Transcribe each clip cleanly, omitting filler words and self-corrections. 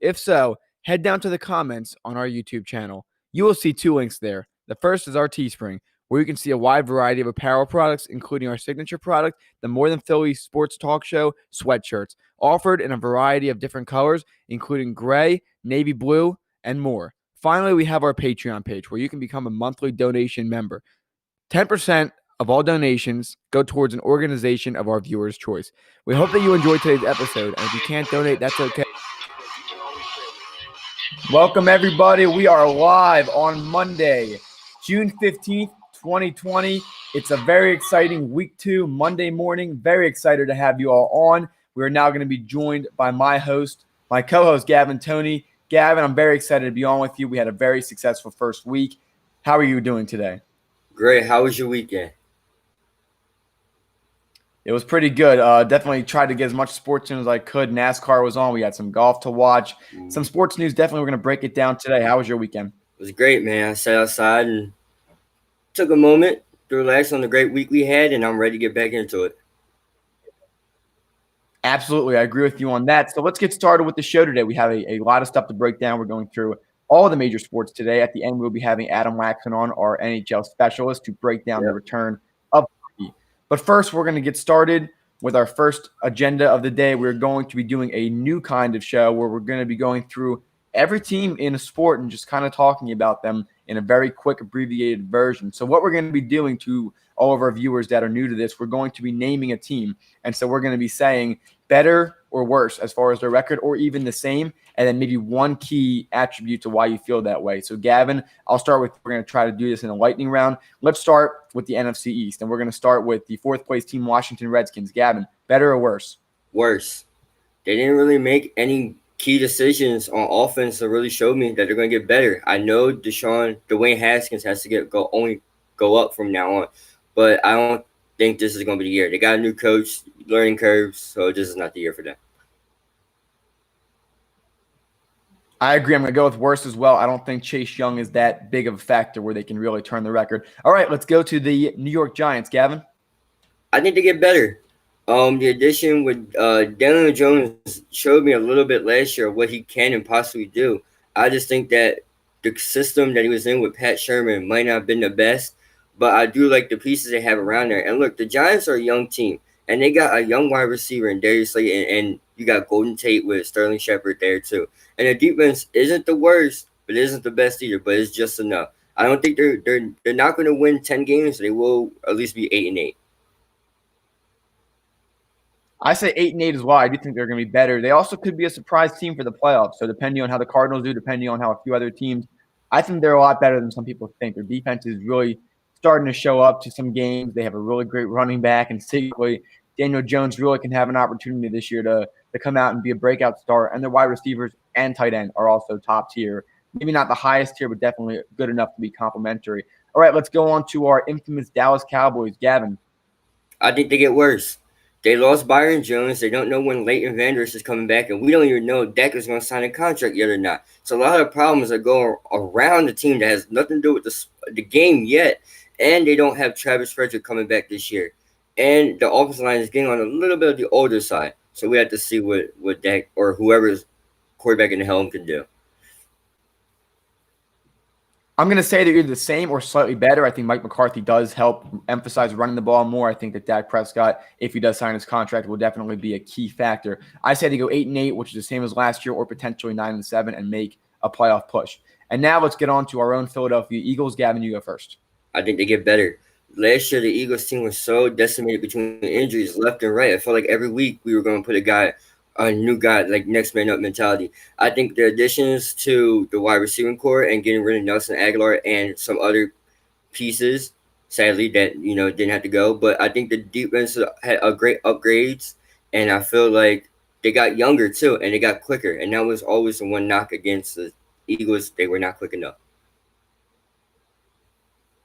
If so, head down to the comments on our YouTube channel. You will see two links there. The first is our Teespring, where you can see a wide variety of apparel products, including our signature product, the More Than Philly Sports Talk Show sweatshirts, offered in a variety of different colors, including gray, navy blue, and more. Finally, we have our Patreon page, where you can become a monthly donation member. 10% of all donations go towards an organization of our viewers' choice. We hope that you enjoyed today's episode, and if you can't donate, that's okay. Welcome, everybody. We are live on Monday, June 15th, 2020. It's a very exciting week 2, Monday morning. Very excited to have you all on. We are now going to be joined by my co-host, Gavin Toney. Gavin, I'm very excited to be on with you. We had a very successful first week. How are you doing today? Great. How was your weekend? It was pretty good. Definitely tried to get as much sports in as I could. NASCAR was on. We had some golf to watch. Some sports news. Definitely, we're going to break it down today. How was your weekend? It was great, man. I sat outside and took a moment to relax on the great week we had, and I'm ready to get back into it. Absolutely. I agree with you on that. So let's get started with the show today. We have a lot of stuff to break down. We're going through all the major sports today. At the end, we'll be having Adam Laxon on, our NHL specialist, to break down the return of hockey. But first, we're going to get started with our first agenda of the day. We're going to be doing a new kind of show where we're going to be going through every team in a sport and just kind of talking about them in a very quick, abbreviated version. So what we're going to be doing to all of our viewers that are new to this, we're going to be naming a team. And so we're going to be saying better or worse as far as their record, or even the same, and then maybe one key attribute to why you feel that way. So, Gavin, I'll start with, we're going to try to do this in a lightning round. Let's start with the NFC East, and we're going to start with the fourth-place team, Washington Redskins. Gavin, better or worse? Worse. They didn't really make any key decisions on offense that really showed me that they're going to get better. I know Dwayne Haskins has to go up from now on, but I don't think this is going to be the year. They got a new coach, learning curves, so this is not the year for them. I agree. I'm going to go with worse as well. I don't think Chase Young is that big of a factor where they can really turn the record. All right, let's go to the New York Giants. Gavin? I think they get better. The addition with Daniel Jones showed me a little bit last year what he can and possibly do. I just think that the system that he was in with Pat Sherman might not have been the best, but I do like the pieces they have around there. And look, the Giants are a young team, and they got a young wide receiver in Darius Slayton, and you got Golden Tate with Sterling Shepard there too. And the defense isn't the worst, but it isn't the best either, but it's just enough. I don't think they're not going to win 10 games. They will at least be 8-8. I say 8-8 as well. I do think they're going to be better. They also could be a surprise team for the playoffs. So depending on how the Cardinals do, depending on how a few other teams, I think they're a lot better than some people think. Their defense is really starting to show up to some games. They have a really great running back, and secretly, Daniel Jones really can have an opportunity this year to come out and be a breakout star. And their wide receivers and tight end are also top tier. Maybe not the highest tier, but definitely good enough to be complimentary. All right, let's go on to our infamous Dallas Cowboys. Gavin? I think they get worse. They lost Byron Jones. They don't know when Leighton Vander Esch is coming back, and we don't even know if Dak is going to sign a contract yet or not. So a lot of problems are going around the team that has nothing to do with the game yet, and they don't have Travis Frederick coming back this year. And the offensive line is getting on a little bit of the older side. So we have to see what Dak or whoever's quarterback in the helm can do. I'm going to say they're either the same or slightly better. I think Mike McCarthy does help emphasize running the ball more. I think that Dak Prescott, if he does sign his contract, will definitely be a key factor. I say they go 8-8, which is the same as last year, or potentially 9-7, and make a playoff push. And now let's get on to our own Philadelphia Eagles. Gavin, you go first. I think they get better. Last year, the Eagles team was so decimated between injuries left and right. I felt like every week we were going to put a new guy, like next man up mentality. I think the additions to the wide receiving core and getting rid of Nelson Aguilar and some other pieces, sadly, that, didn't have to go. But I think the defense had a great upgrades, and I feel like they got younger too, and they got quicker. And that was always the one knock against the Eagles. They were not quick enough.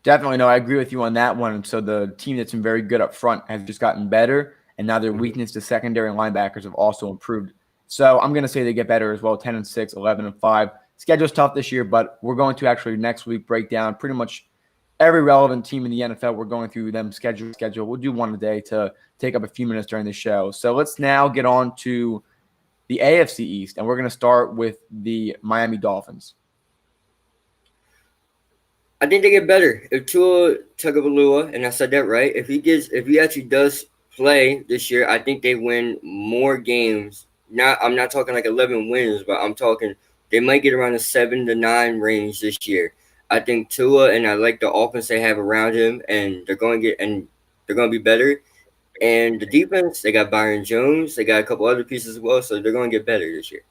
Definitely, no, I agree with you on that one. So the team that's been very good up front has just gotten better, and now their weakness to secondary and linebackers have also improved. So I'm going to say they get better as well, 10-6, 11-5. Schedule's tough this year, but we're going to actually next week break down pretty much every relevant team in the NFL. We're going through them schedule. We'll do one a day to take up a few minutes during the show. So let's now get on to the AFC East, and we're going to start with the Miami Dolphins. I think they get better if Tua Tagovailoa, and I said that right. If he actually does play this year, I think they win more games. I'm not talking like 11 wins, but I'm talking they might get around the 7 to 9 range this year. I think Tua, and I like the offense they have around him, and they're going to be better. And the defense, they got Byron Jones, they got a couple other pieces as well, so they're going to get better this year.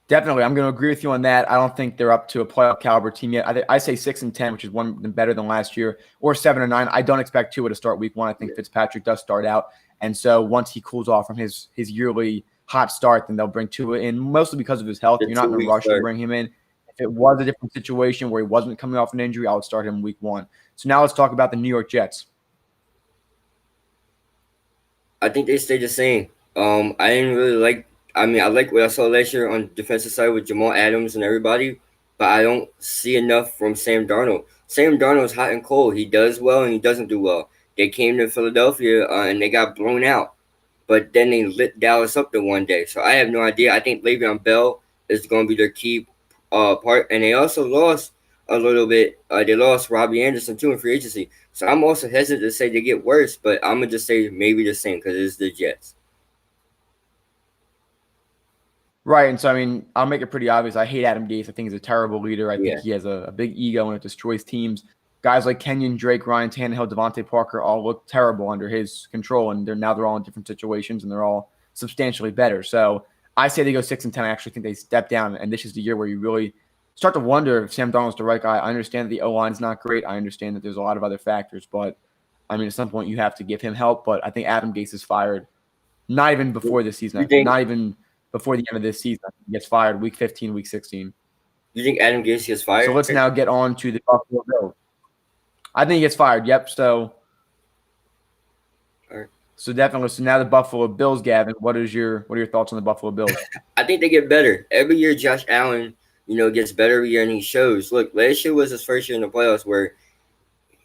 Definitely, I'm going to agree with you on that. I don't think they're up to a playoff caliber team yet. I say 6-10, which is one better than last year, or 7-9. I don't expect Tua to start week 1. I think Fitzpatrick does start out, and so once he cools off from his yearly hot start, then they'll bring Tua in, mostly because of his health. You're not in a rush to bring him in. If it was a different situation where he wasn't coming off an injury, I would start him week 1. So now let's talk about the New York Jets. I think they stay the same. I didn't really like. I mean, I like what I saw last year on the defensive side with Jamal Adams and everybody, but I don't see enough from Sam Darnold. Sam Darnold's hot and cold. He does well and he doesn't do well. They came to Philadelphia and they got blown out, but then they lit Dallas up the one day. So I have no idea. I think Le'Veon Bell is going to be their key part, and they also lost a little bit. They lost Robbie Anderson too in free agency. So I'm also hesitant to say they get worse, but I'm gonna just say maybe the same because it's the Jets. Right, and so, I mean, I'll make it pretty obvious. I hate Adam Gase. I think he's a terrible leader. I Yeah. think he has a big ego and it destroys teams. Guys like Kenyon Drake, Ryan Tannehill, Devontae Parker all look terrible under his control, and they're all in different situations, and they're all substantially better. So I say they go 6-10. I actually think they step down, and this is the year where you really start to wonder if Sam Darnold's the right guy. I understand that the O-line is not great. I understand that there's a lot of other factors, but, I mean, at some point you have to give him help. But I think Adam Gase is fired not even before this season. Not even before the end of this season. He gets fired week 15, week 16. You think Adam Gase gets fired? So let's now get on to the Buffalo Bills. I think he gets fired. Yep. So, all right. So definitely. So now the Buffalo Bills, Gavin. What are your thoughts on the Buffalo Bills? I think they get better every year. Josh Allen, gets better every year, and he shows. Look, last year was his first year in the playoffs where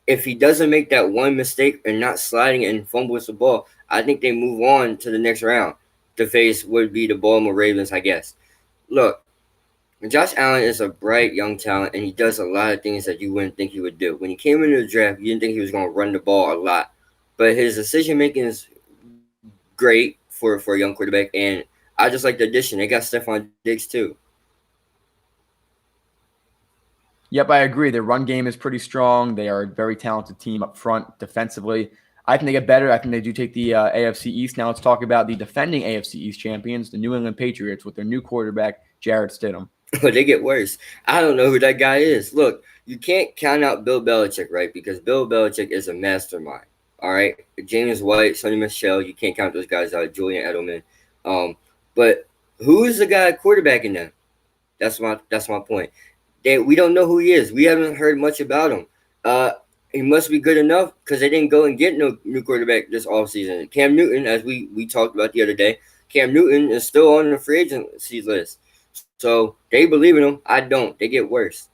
if he doesn't make that one mistake and not sliding and fumbles the ball, I think they move on to the next round. The face would be the Baltimore Ravens, I guess. Look, Josh Allen is a bright young talent, and he does a lot of things that you wouldn't think he would do. When he came into the draft, you didn't think he was going to run the ball a lot. But his decision-making is great for a young quarterback, and I just like the addition. They got Stephon Diggs, too. Yep, I agree. Their run game is pretty strong. They are a very talented team up front defensively. I think they get better. I think they do take the AFC East. Now let's talk about the defending AFC East champions, the New England Patriots, with their new quarterback, Jarrett Stidham. They get worse. I don't know who that guy is. Look, you can't count out Bill Belichick, right? Because Bill Belichick is a mastermind. All right, James White, Sonny Michel, you can't count those guys out. Julian Edelman. But who is the guy quarterbacking them? That's my point. We don't know who he is. We haven't heard much about him. He must be good enough because they didn't go and get no new quarterback this offseason. Cam Newton, as we talked about the other day, Cam Newton is still on the free agency list. So they believe in him. I don't. They get worse.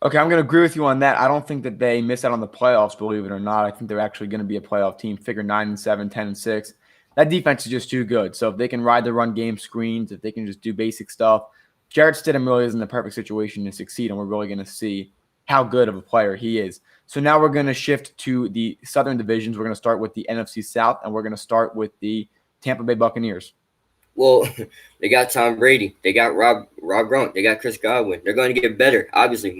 Okay, I'm going to agree with you on that. I don't think that they miss out on the playoffs, believe it or not. I think they're actually going to be a playoff team. Figure 9-7, 10-6. That defense is just too good. So if they can ride the run game screens, if they can just do basic stuff, Jarrett Stidham really is in the perfect situation to succeed, and we're really going to see how good of a player he is. So now we're going to shift to the Southern divisions. We're going to start with the NFC South, and we're going to start with the Tampa Bay Buccaneers. Well, they got Tom Brady. They got Rob Gronk. They got Chris Godwin. They're going to get better, obviously.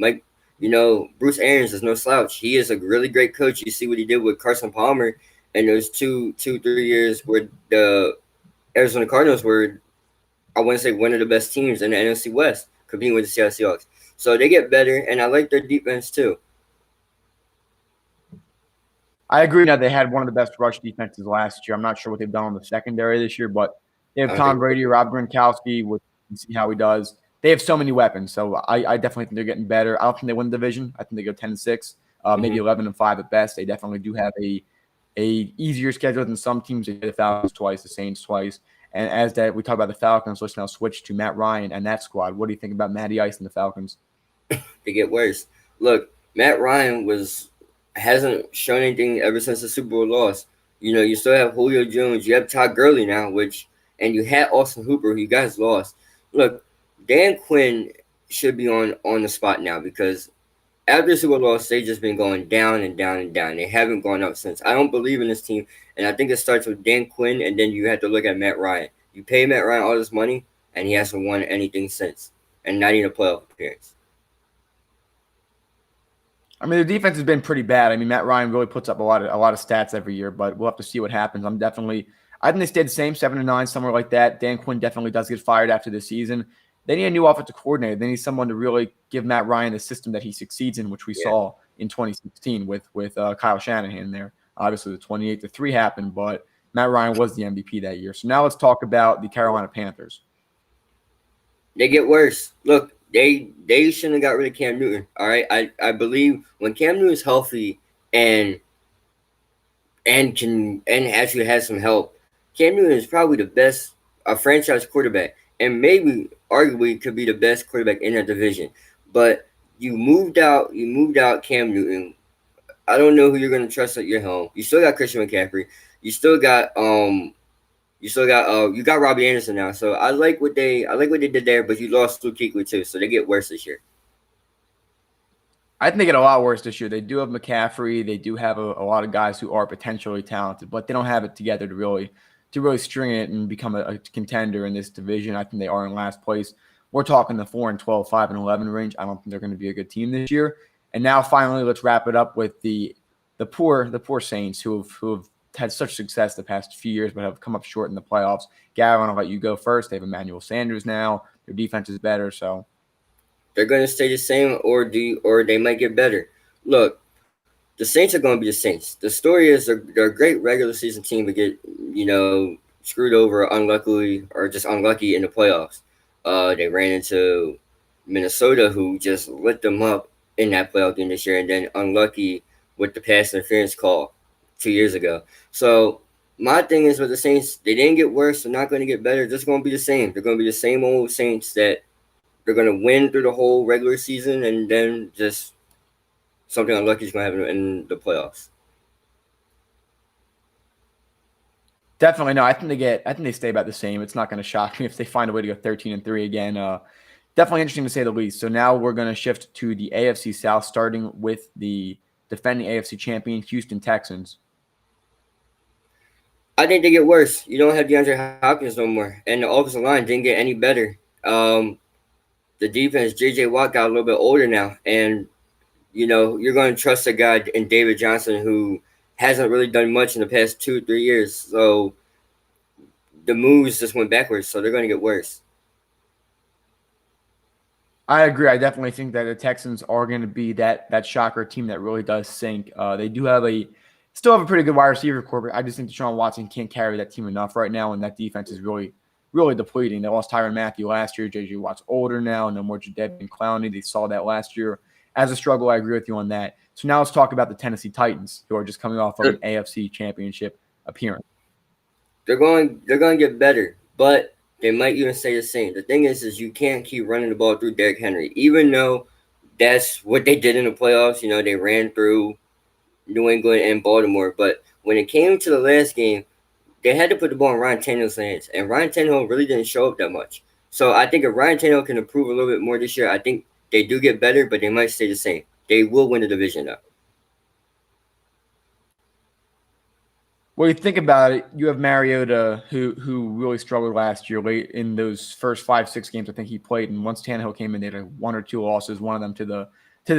Bruce Arians is no slouch. He is a really great coach. You see what he did with Carson Palmer in those 2-3 years where the Arizona Cardinals were, I want to say, one of the best teams in the NFC West, competing with the Seattle Seahawks. So they get better, and I like their defense too. I agree. Now they had one of the best rush defenses last year. I'm not sure what they've done on the secondary this year, but they have Tom Brady, Rob Gronkowski. We'll see how he does. They have so many weapons, so I definitely think they're getting better. I don't think they win the division. I think they go 10-6, maybe 11-5 at best. They definitely do have a easier schedule than some teams. They get the Falcons twice, the Saints twice. And as that we talk about the Falcons, let's now switch to Matt Ryan and that squad. What do you think about Matty Ice and the Falcons? They get worse. Look, Matt Ryan hasn't shown anything ever since the Super Bowl loss. You know, you still have Julio Jones. You have Todd Gurley now, and you had Austin Hooper, who you guys lost. Look, Dan Quinn should be on the spot now because after the Super Bowl loss, they've just been going down and down and down. They haven't gone up since. I don't believe in this team, and I think it starts with Dan Quinn, and then you have to look at Matt Ryan. You pay Matt Ryan all this money, and he hasn't won anything since, and not even a playoff appearance. I mean, their defense has been pretty bad. I mean, Matt Ryan really puts up a lot of stats every year, but we'll have to see what happens. I think they stayed the same, 7-9, somewhere like that. Dan Quinn definitely does get fired after this season. They need a new offensive coordinator. They need someone to really give Matt Ryan the system that he succeeds in, which we saw in 2016 with Kyle Shanahan there. Obviously, the 28-3 happened, but Matt Ryan was the MVP that year. So now let's talk about the Carolina Panthers. They get worse. Look, they shouldn't have got rid of Cam Newton. All right, I believe when Cam Newton is healthy and actually has some help, Cam Newton is probably the best franchise quarterback, and maybe arguably could be the best quarterback in that division. But you moved out Cam Newton. I don't know who you're going to trust at your helm. You still got Christian McCaffrey. You got Robbie Anderson now. So I like what they did there, but you lost Luke Kuechly too, so they get worse this year. I think they get a lot worse this year. They do have McCaffrey. They do have a lot of guys who are potentially talented, but they don't have it together to really string it and become a contender in this division. I think they are in last place. We're talking the 4-12, 5-11 range. I don't think they're going to be a good team this year. And now finally, let's wrap it up with the poor Saints who have had such success the past few years, but have come up short in the playoffs. Gavin, I'll let you go first. They have Emmanuel Sanders now. Their defense is better, so they're going to stay the same, or they might get better. Look, the Saints are going to be the Saints. The story is they're a great regular season team, but get screwed over unlucky in the playoffs. They ran into Minnesota, who just lit them up in that playoff game this year, and then unlucky with the pass interference call 2 years ago. So my thing is with the Saints, they didn't get worse. They're not going to get better. They're just going to be the same. They're going to be the same old Saints that they're going to win through the whole regular season, and then just something unlucky is going to happen in the playoffs. Definitely no. I think they stay about the same. It's not going to shock me if they find a way to go 13-3 again. Definitely interesting to say the least. So now we're going to shift to the AFC South, starting with the defending AFC champion Houston Texans. I think they get worse. You don't have DeAndre Hopkins no more, and the offensive line didn't get any better. The defense, J.J. Watt got a little bit older now, and you're going to trust a guy in David Johnson who hasn't really done much in the past 2-3 years. So the moves just went backwards, so they're going to get worse. I agree. I definitely think that the Texans are going to be that shocker team that really does sink. They do still have a pretty good wide receiver corps, but I just think Deshaun Watson can't carry that team enough right now, and that defense is really, really depleting. They lost Tyrann Mathieu last year. J.J. Watt's older now. No more Jadeveon Clowney. They saw that last year as a struggle. I agree with you on that. So now let's talk about the Tennessee Titans, who are just coming off of an AFC Championship appearance. They're going to get better, but they might even stay the same. The thing is you can't keep running the ball through Derrick Henry, even though that's what they did in the playoffs. They ran through New England and Baltimore, but when it came to the last game, they had to put the ball in Ryan Tannehill's hands, and Ryan Tannehill really didn't show up that much. So I think if Ryan Tannehill can improve a little bit more this year, I think they do get better, but they might stay the same. They will win the division, though. Well, you think about it, you have Mariota, who really struggled last year late in those first 5-6 games I think he played, and once Tannehill came in, they had 1 or 2 losses, one of them to the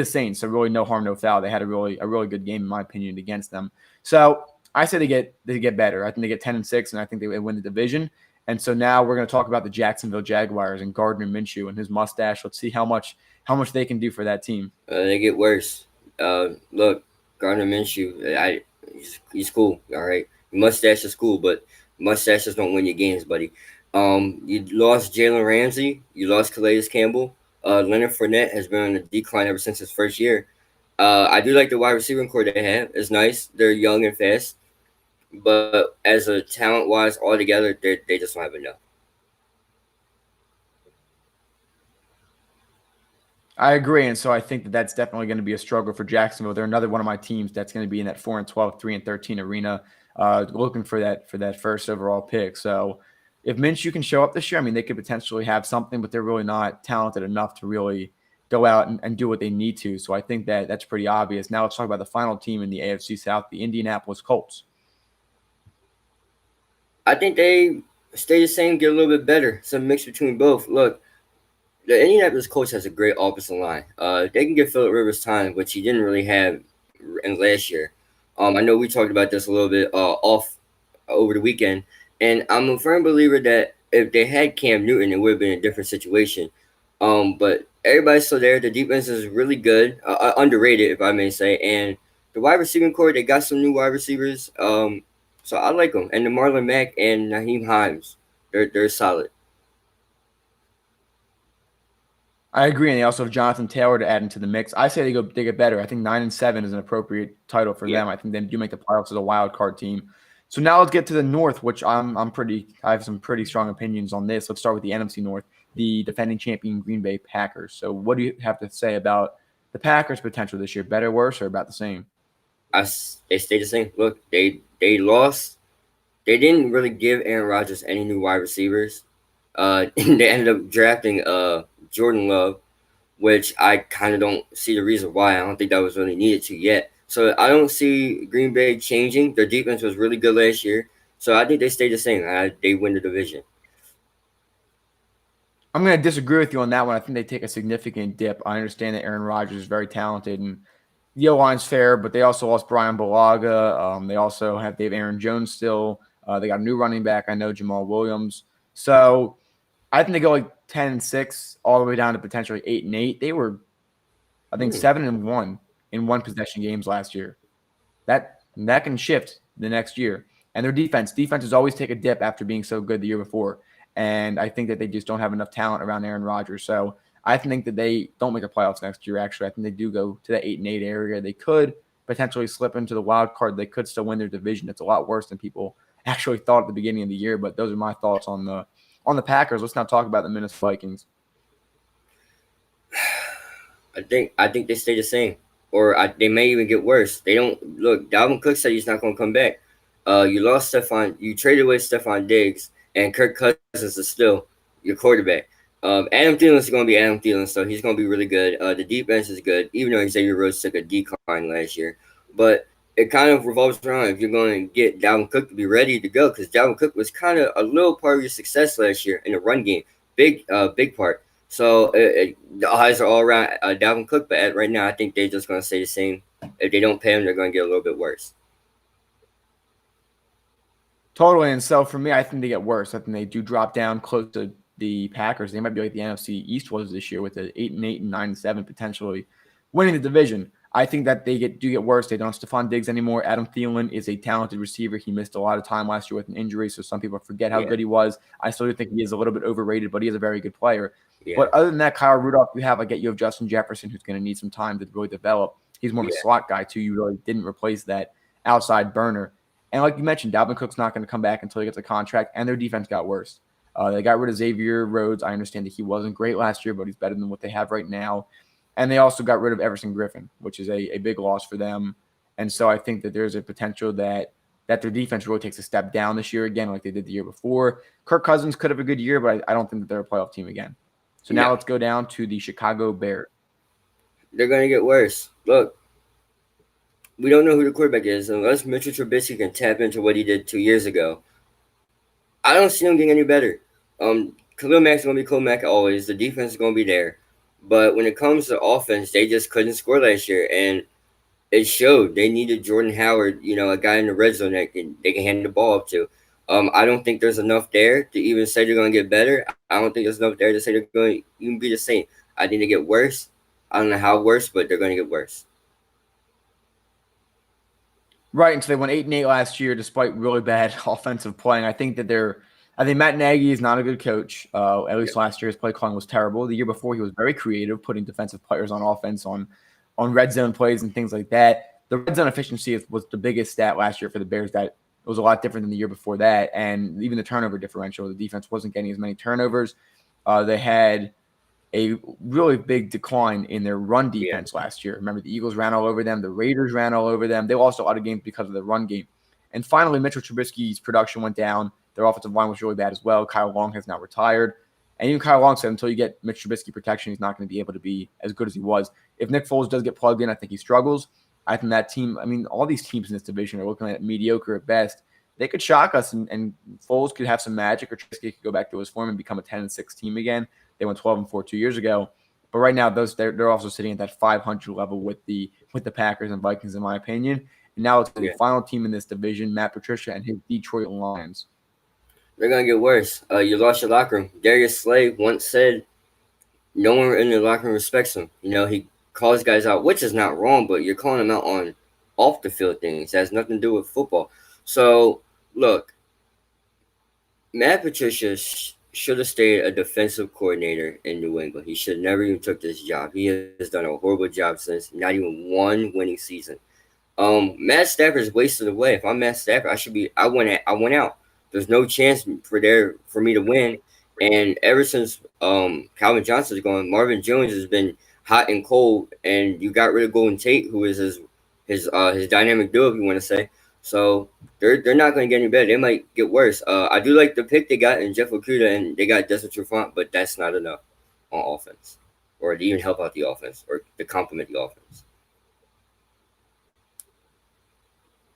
Saints. So really no harm, no foul. They had a really good game, in my opinion, against them. So I say they get better. I think they get 10-6, and I think they win the division. And so now we're going to talk about the Jacksonville Jaguars and Gardner Minshew and his mustache. Let's see how much they can do for that team. They get worse. Look, Gardner Minshew, he's cool, all right? Mustache is cool, but mustaches don't win your games, buddy. You lost Jalen Ramsey. You lost Calais Campbell. Leonard Fournette has been on a decline ever since his first year. I do like the wide receiver core they have. It's nice. They're young and fast. But as a talent-wise, altogether, they just don't have enough. I agree, and so I think that's definitely going to be a struggle for Jacksonville. They're another one of my teams that's going to be in that 4-12, 3-13 arena. looking for that first overall pick. So if Minshew can show up this year, I mean, they could potentially have something, but they're really not talented enough to really go out and do what they need to. So I think that's pretty obvious. Now let's talk about the final team in the AFC South, the Indianapolis Colts. I think they stay the same, get a little bit better. It's a mix between both. Look, the Indianapolis Colts has a great offensive line. They can give Philip Rivers time, which he didn't really have in last year. I know we talked about this a little bit off over the weekend, and I'm a firm believer that if they had Cam Newton, it would have been a different situation. But everybody's still there. The defense is really good, underrated, if I may say, and the wide receiving core, they got some new wide receivers. So I like them, and the Marlon Mack and Naheem Hines, they're solid. I agree, and they also have Jonathan Taylor to add into the mix. I say they get better. I think 9-7 is an appropriate title for them. I think they do make the playoffs as a wild card team. So now let's get to the North, which I have some pretty strong opinions on this. Let's start with the NFC North, the defending champion Green Bay Packers. So what do you have to say about the Packers' potential this year? Better, worse, or about the same? They stay the same. Look, they lost. They didn't really give Aaron Rodgers any new wide receivers. They ended up drafting Jordan Love, which I kind of don't see the reason why. I don't think that was really needed to yet. So I don't see Green Bay changing. Their defense was really good last year. So I think they stay the same. They win the division. I'm going to disagree with you on that one. I think they take a significant dip. I understand that Aaron Rodgers is very talented and the O-line's fair, but they also lost Brian Bulaga. They also have Aaron Jones still. They got a new running back. I know Jamal Williams. So I think they go like 10-6 all the way down to potentially 8-8. They were, I think, 7-1 in one possession games last year. That can shift the next year. And their defenses always take a dip after being so good the year before. And I think that they just don't have enough talent around Aaron Rodgers. So I think that they don't make the playoffs next year, actually. I think they do go to the 8-8 area. They could potentially slip into the wild card. They could still win their division. It's a lot worse than people actually thought at the beginning of the year. But those are my thoughts on the Packers. Let's now talk about the Minnesota Vikings. I think they stay the same, or they may even get worse. They don't look. Dalvin Cook said he's not going to come back. You lost Stephon. You traded away Stephon Diggs, and Kirk Cousins is still your quarterback. Adam Thielen is going to be Adam Thielen, so he's going to be really good. The defense is good, even though Xavier Rhodes took a decline last year. But it kind of revolves around if you're going to get Dalvin Cook to be ready to go, because Dalvin Cook was kind of a little part of your success last year in the run game, big part. So the eyes are all around Dalvin Cook, but right now I think they're just going to stay the same. If they don't pay him, they're going to get a little bit worse. Totally. And so for me, I think they get worse. I think they do drop down close to the Packers. They might be like the NFC East was this year with the 8-8 and 9-7 potentially winning the division. I think that they do get worse. They don't have Stephon Diggs anymore. Adam Thielen is a talented receiver. He missed a lot of time last year with an injury, so some people forget how good he was. I still do think he is a little bit overrated, but he is a very good player. Yeah. But other than that, Kyle Rudolph, you have Justin Jefferson, who's going to need some time to really develop. He's more of a slot guy, too. You really didn't replace that outside burner. And like you mentioned, Dalvin Cook's not going to come back until he gets a contract, and their defense got worse. They got rid of Xavier Rhodes. I understand that he wasn't great last year, but he's better than what they have right now. And they also got rid of Everson Griffin, which is a big loss for them. And so I think that there's a potential that their defense really takes a step down this year again, like they did the year before. Kirk Cousins could have a good year, but I don't think that they're a playoff team again. So now let's go down to the Chicago Bears. They're going to get worse. Look, we don't know who the quarterback is unless Mitchell Trubisky can tap into what he did 2 years ago. I don't see him getting any better. Khalil Mack's going to be Khalil Mack always. The defense is going to be there. But when it comes to offense, they just couldn't score last year. And it showed. They needed Jordan Howard, a guy in the red zone that they can hand the ball up to. I don't think there's enough there to even say they're going to get better. I don't think there's enough there to say they're going to even be the same. I think they get worse. I don't know how worse, but they're going to get worse. Right, and so they went 8-8 last year despite really bad offensive playing. I think Matt Nagy is not a good coach. At least last year his play calling was terrible. The year before he was very creative, putting defensive players on offense on red zone plays and things like that. The red zone efficiency was the biggest stat last year for the Bears. That was a lot different than the year before that, and even the turnover differential. The defense wasn't getting as many turnovers. They had a really big decline in their run defense last year. Remember, the Eagles ran all over them. The Raiders ran all over them. They lost a lot of games because of the run game. And finally, Mitchell Trubisky's production went down. Their offensive line was really bad as well. Kyle Long has now retired. And even Kyle Long said until you get Mitch Trubisky protection, he's not going to be able to be as good as he was. If Nick Foles does get plugged in, I think he struggles. I think that team, I mean, all these teams in this division are looking at mediocre at best. They could shock us, and Foles could have some magic, or Trubisky could go back to his form and become a 10-6 team again. They went 12-4 2 years ago. But right now, they're also sitting at that 500 level with the Packers and Vikings, in my opinion. And now it's the final team in this division, Matt Patricia and his Detroit Lions. They're going to get worse. You lost your locker room. Darius Slay once said no one in the locker room respects him. He calls guys out, which is not wrong, but you're calling them out on off the field things. It has nothing to do with football. So, look, Matt Patricia should have stayed a defensive coordinator in New England. He should never even took this job. He has done a horrible job since not even one winning season. Matt Stafford's wasted away. If I'm Matt Stafford, I went out. There's no chance for me to win. And ever since Calvin Johnson's gone, Marvin Jones has been hot and cold, and you got rid of Golden Tate, who is his dynamic duo, if you want to say. So they're not going to get any better. They might get worse. I do like the pick they got in Jeff Okudah, and they got Desmond Trufant, but that's not enough on offense, or to even help out the offense, or to complement the offense.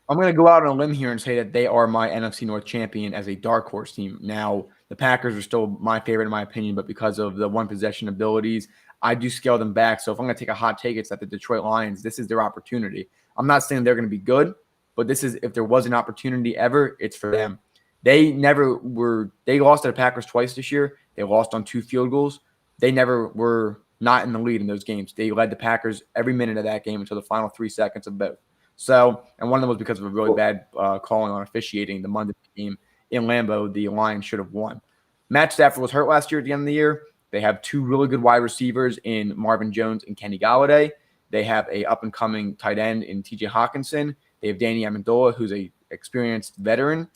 I'm going to go out on a limb here and say that they are my NFC North champion as a dark horse team. Now, the Packers are still my favorite in my opinion, but because of the one possession abilities, I do scale them back. So if I'm going to take a hot take, it's that the Detroit Lions, this is their opportunity. I'm not saying they're going to be good, but this is, if there was an opportunity ever, it's for them. They lost to the Packers twice this year. They lost on 2 field goals. They never were not in the lead in those games. They led the Packers every minute of that game until the final 3 seconds of both. So, and one of them was because of a really bad calling on officiating the Monday game in Lambeau. The Lions should have won. Matt Stafford was hurt last year at the end of the year. They have 2 really good wide receivers in Marvin Jones and Kenny Golladay. They have a up-and-coming tight end in T.J. Hawkinson. They have Danny Amendola, who's a experienced veteran.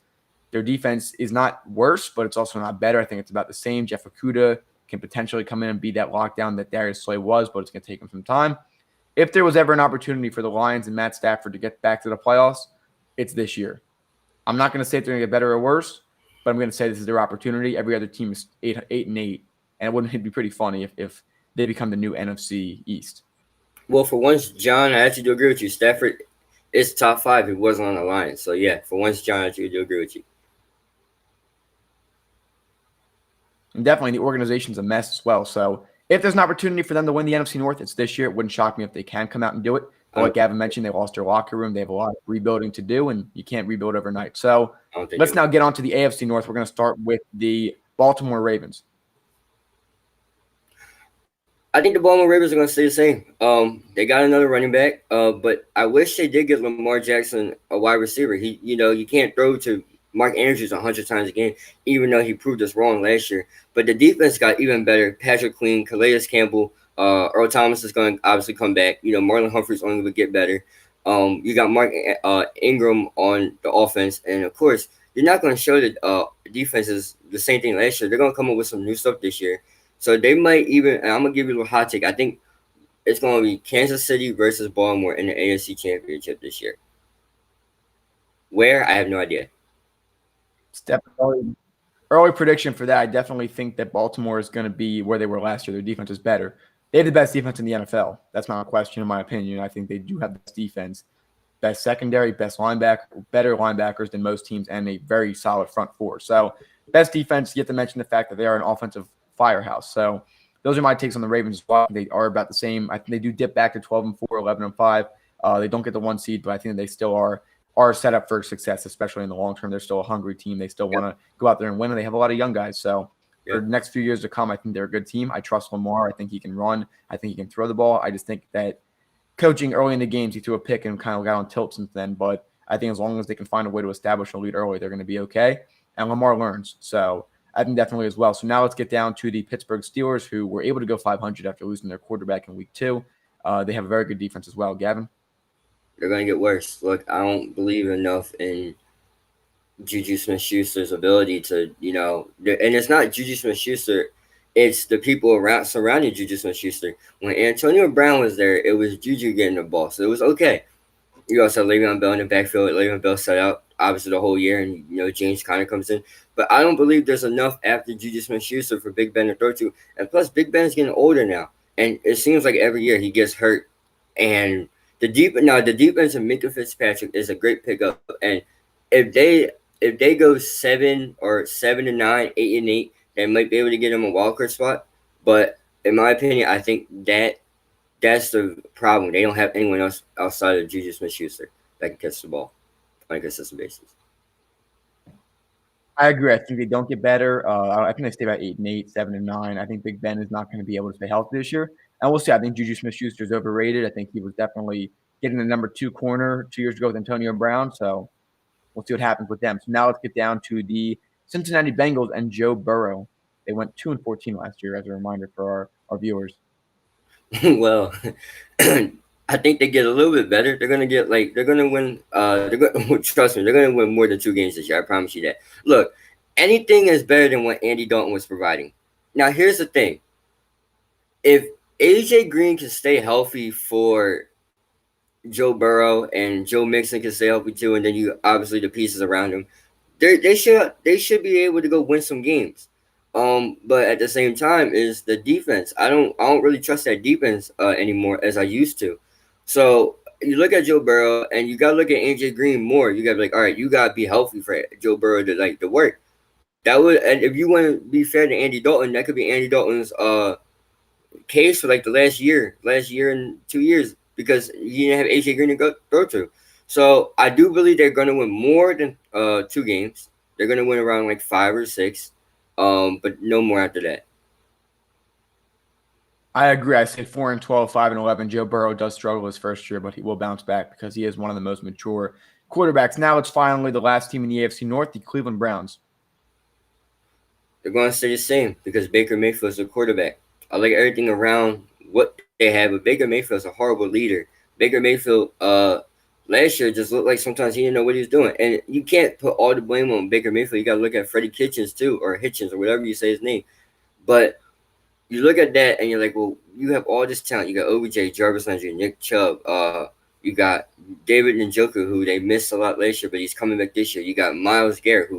Their defense is not worse, but it's also not better. I think it's about the same. Jeff Okudah can potentially come in and be that lockdown that Darius Slay was, but it's going to take him some time. If there was ever an opportunity for the Lions and Matt Stafford to get back to the playoffs, it's this year. I'm not going to say they're going to get better or worse, but I'm going to say this is their opportunity. Every other team is 8-8, and it'd be pretty funny if they become the new NFC East. Well, for once, John, I actually do agree with you. Stafford is top 5. He wasn't on the Lions. So, yeah, for once, John, I actually do agree with you. And definitely the organization's a mess as well. So if there's an opportunity for them to win the NFC North, it's this year. It wouldn't shock me if they can come out and do it. But like Gavin mentioned, they lost their locker room. They have a lot of rebuilding to do, and you can't rebuild overnight. So let's now get on to the AFC North. We're going to start with the Baltimore Ravens. I think the Baltimore Ravens are going to stay the same. They got another running back, but I wish they did get Lamar Jackson a wide receiver. You can't throw to Mark Andrews 100 times a game, even though he proved us wrong last year. But the defense got even better. Patrick Queen, Calais Campbell, Earl Thomas is going to obviously come back. Marlon Humphrey's only going to get better. You got Mark Ingram on the offense. And, of course, you're not going to show that defense is the same thing last year. They're going to come up with some new stuff this year. So they might even – and I'm going to give you a little hot take. I think it's going to be Kansas City versus Baltimore in the AFC Championship this year. Where? I have no idea. Early prediction for that. I definitely think that Baltimore is going to be where they were last year. Their defense is better. They have the best defense in the NFL. That's not a question, in my opinion. I think they do have the best defense, best secondary, best linebacker, better linebackers than most teams, and a very solid front four. So, best defense. You have to mention the fact that they are an offensive firehouse. So, those are my takes on the Ravens as well. They are about the same. I think they do dip back to 12-4, 11-5. They don't get the 1 seed, but I think they still are set up for success, especially in the long term. They're still a hungry team. They still want to go out there and win, and they have a lot of young guys. So for the next few years to come, I think they're a good team. I trust Lamar. I think he can run. I think he can throw the ball. I just think that coaching early in the games, he threw a pick and kind of got on tilt since then. But I think as long as they can find a way to establish a lead early, they're going to be okay. And Lamar learns. So I think definitely as well. So now let's get down to the Pittsburgh Steelers, who were able to go 500 after losing their quarterback in week 2. They have a very good defense as well. Gavin? They're going to get worse. Look, I don't believe enough in Juju Smith-Schuster's ability to, and it's not Juju Smith-Schuster. It's the people surrounding Juju Smith-Schuster. When Antonio Brown was there, it was Juju getting the ball. So it was okay. You also have Le'Veon Bell in the backfield. Le'Veon Bell set out obviously the whole year, and James Conner comes in. But I don't believe there's enough after Juju Smith-Schuster for Big Ben to throw to. And plus, Big Ben's getting older now, and it seems like every year he gets hurt. And the defense of Minka Fitzpatrick is a great pickup. And if they go 7-9, 8-8, they might be able to get him a wildcard spot. But in my opinion, I think that's the problem. They don't have anyone else outside of Juju Smith-Schuster that can catch the ball on a consistent basis. I agree. I think they don't get better. I think they stay about 8-8, 7-9. I think Big Ben is not going to be able to stay healthy this year. And we'll see. I think Juju Smith-Schuster is overrated. I think he was definitely getting the number 2 corner 2 years ago with Antonio Brown. So we'll see what happens with them. So now let's get down to the Cincinnati Bengals and Joe Burrow. They went 2-14 last year, as a reminder for our viewers. Well, I think they get a little bit better. They're gonna win. Trust me, they're gonna win more than 2 games this year. I promise you that. Look, anything is better than what Andy Dalton was providing. Now, here's the thing: if AJ Green can stay healthy for Joe Burrow and Joe Mixon can stay healthy too, and then you obviously the pieces around him, they should be able to go win some games. But at the same time, is the defense. I don't really trust that defense anymore as I used to. So you look at Joe Burrow and you gotta look at AJ Green more. You gotta be like, all right, you gotta be healthy for Joe Burrow to work. That would, and if you want to be fair to Andy Dalton, that could be Andy Dalton's case for like the last year and 2 years because you didn't have AJ Green to go throw to. So I do believe they're gonna win more than 2 games. They're gonna win around like 5 or 6. But no more after that. I agree. I say 4-12, 5-11. Joe Burrow does struggle his first year, but he will bounce back because he is one of the most mature quarterbacks. Now it's finally the last team in the AFC North, the Cleveland Browns. They're going to stay the same because Baker Mayfield is a quarterback. I like everything around what they have, but Baker Mayfield is a horrible leader. Baker Mayfield last year just looked like sometimes he didn't know what he was doing. And you can't put all the blame on Baker Mayfield. You got to look at Freddie Kitchens too, or Hitchens, or whatever you say his name. But you look at that and you're like, well, you have all this talent. You got OBJ, Jarvis Landry, Nick Chubb. You got David Njoku, who they missed a lot last year, but he's coming back this year. You got Myles Garrett,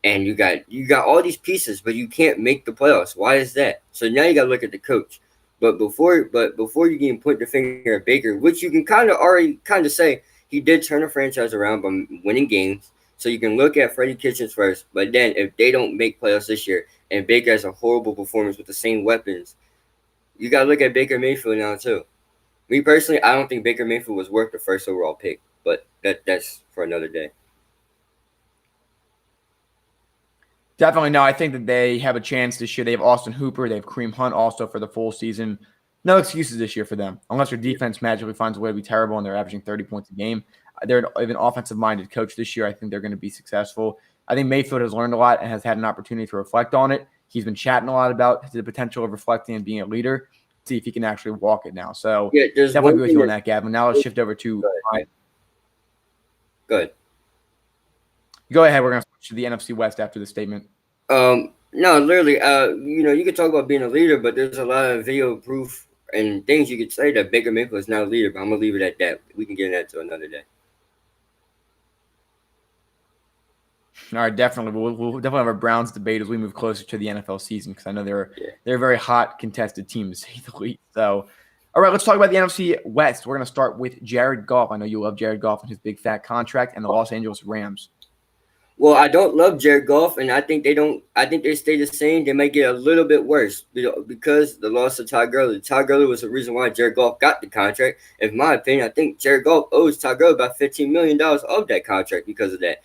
and you got all these pieces, but you can't make the playoffs. Why is that? So now you got to look at the coach. But before you can point the finger at Baker, which you can kind of say, he did turn the franchise around by winning games. So you can look at Freddie Kitchens first. But then if they don't make playoffs this year and Baker has a horrible performance with the same weapons, you got to look at Baker Mayfield now too. Me personally, I don't think Baker Mayfield was worth the first overall pick. But that's for another day. Definitely no. I think that they have a chance this year. They have Austin Hooper. They have Kareem Hunt also for the full season. No excuses this year for them, unless their defense magically finds a way to be terrible and they're averaging 30 points a game. They're an offensive-minded coach this year. I think they're going to be successful. I think Mayfield has learned a lot and has had an opportunity to reflect on it. He's been chatting a lot about the potential of reflecting and being a leader. See if he can actually walk it now. So definitely agree with you on that, Gavin. Now let's shift over to Ryan. Good. Go ahead. We're going to switch to the NFC West after the statement. No, literally. You could talk about being a leader, but there's a lot of video proof and things you could say that Baker Mayfield is not a leader. But I'm gonna leave it at that. We can get into that to another day. All right, definitely. We'll definitely have a Browns debate as we move closer to the NFL season because I know they're a very hot, contested team to say the least. So, all right, let's talk about the NFC West. We're going to start with Jared Goff. I know you love Jared Goff and his big fat contract and the Los Angeles Rams. Well, I don't love Jared Goff, and I think they don't. I think they stay the same. They might get a little bit worse because the loss of Todd Gurley. Todd Gurley was the reason why Jared Goff got the contract. In my opinion, I think Jared Goff owes Todd Gurley about $15 million of that contract because of that.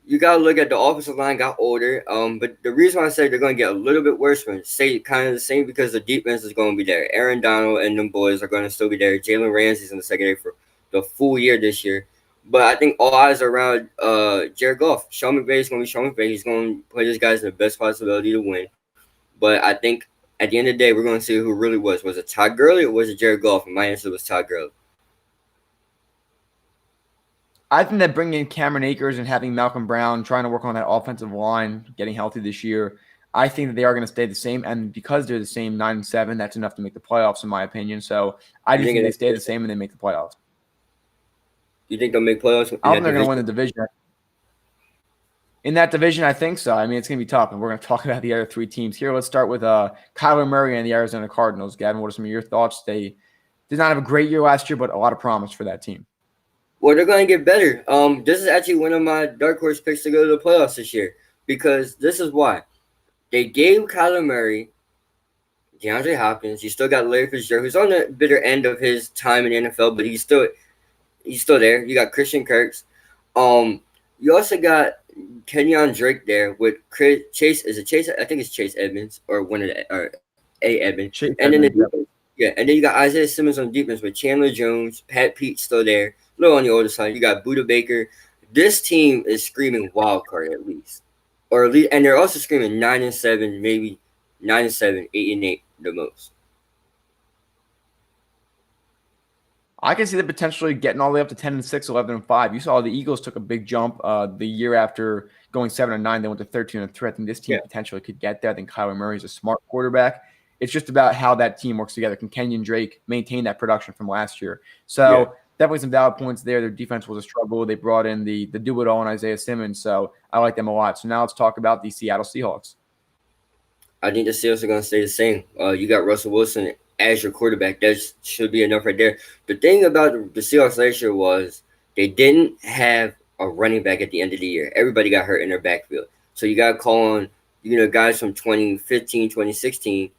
You got to look at the offensive line got older. But the reason why I say they're going to get a little bit worse, but stay kind of the same because the defense is going to be there. Aaron Donald and them boys are going to still be there. Jalen Ramsey's in the secondary for the full year this year. But I think all eyes are around Jared Goff. Sean McVay is going to be Sean McVay. He's going to put his guys in the best possibility to win. But I think at the end of the day, we're going to see who really was. Was it Todd Gurley or was it Jared Goff? And my answer was Todd Gurley. I think that bringing in Cameron Akers and having Malcolm Brown trying to work on that offensive line, getting healthy this year, I think that they are going to stay the same. And because they're the same 9-7, that's enough to make the playoffs, in my opinion. So I just think they stay the same and they make the playoffs. You think they'll make playoffs? I think they're going to win the division. In that division, I think so. I mean, it's going to be tough, and we're going to talk about the other three teams here. Let's start with Kyler Murray and the Arizona Cardinals. Gavin, what are some of your thoughts? They did not have a great year last year, but a lot of promise for that team. Well, they're going to get better. This is actually one of my dark horse picks to go to the playoffs this year because this is why. They gave Kyler Murray, DeAndre Hopkins. You still got Larry Fitzgerald, who's on the bitter end of his time in the NFL, but he's still there. You got Christian Kirks. You also got Kenyon Drake there with Chase. Is it Chase? I think it's Chase Edmonds or one of the or A Edmonds. Chase and Edmonds, then and then you got Isaiah Simmons on defense with Chandler Jones, Pat Pete still there. A little on the older side. You got Budda Baker. This team is screaming wild card at least. And they're also screaming 9-7, maybe 9-7, 8-8 the most. I can see them potentially getting all the way up to 10-6, 11-5. You saw the Eagles took a big jump the year after going 7-9. They went to 13-3. I think this team potentially could get there. I think Kyler Murray is a smart quarterback. It's just about how that team works together. Can Kenyon Drake maintain that production from last year? So definitely some valid points there. Their defense was a struggle. They brought in the do-it-all in Isaiah Simmons, so I like them a lot. So now let's talk about the Seattle Seahawks. I think the Seahawks are going to stay the same. You got Russell Wilson as your quarterback. That should be enough right there. The thing about the Seahawks last year was they didn't have a running back at the end of the year. Everybody got hurt in their backfield. So you got to call on, guys from 2015, 2016,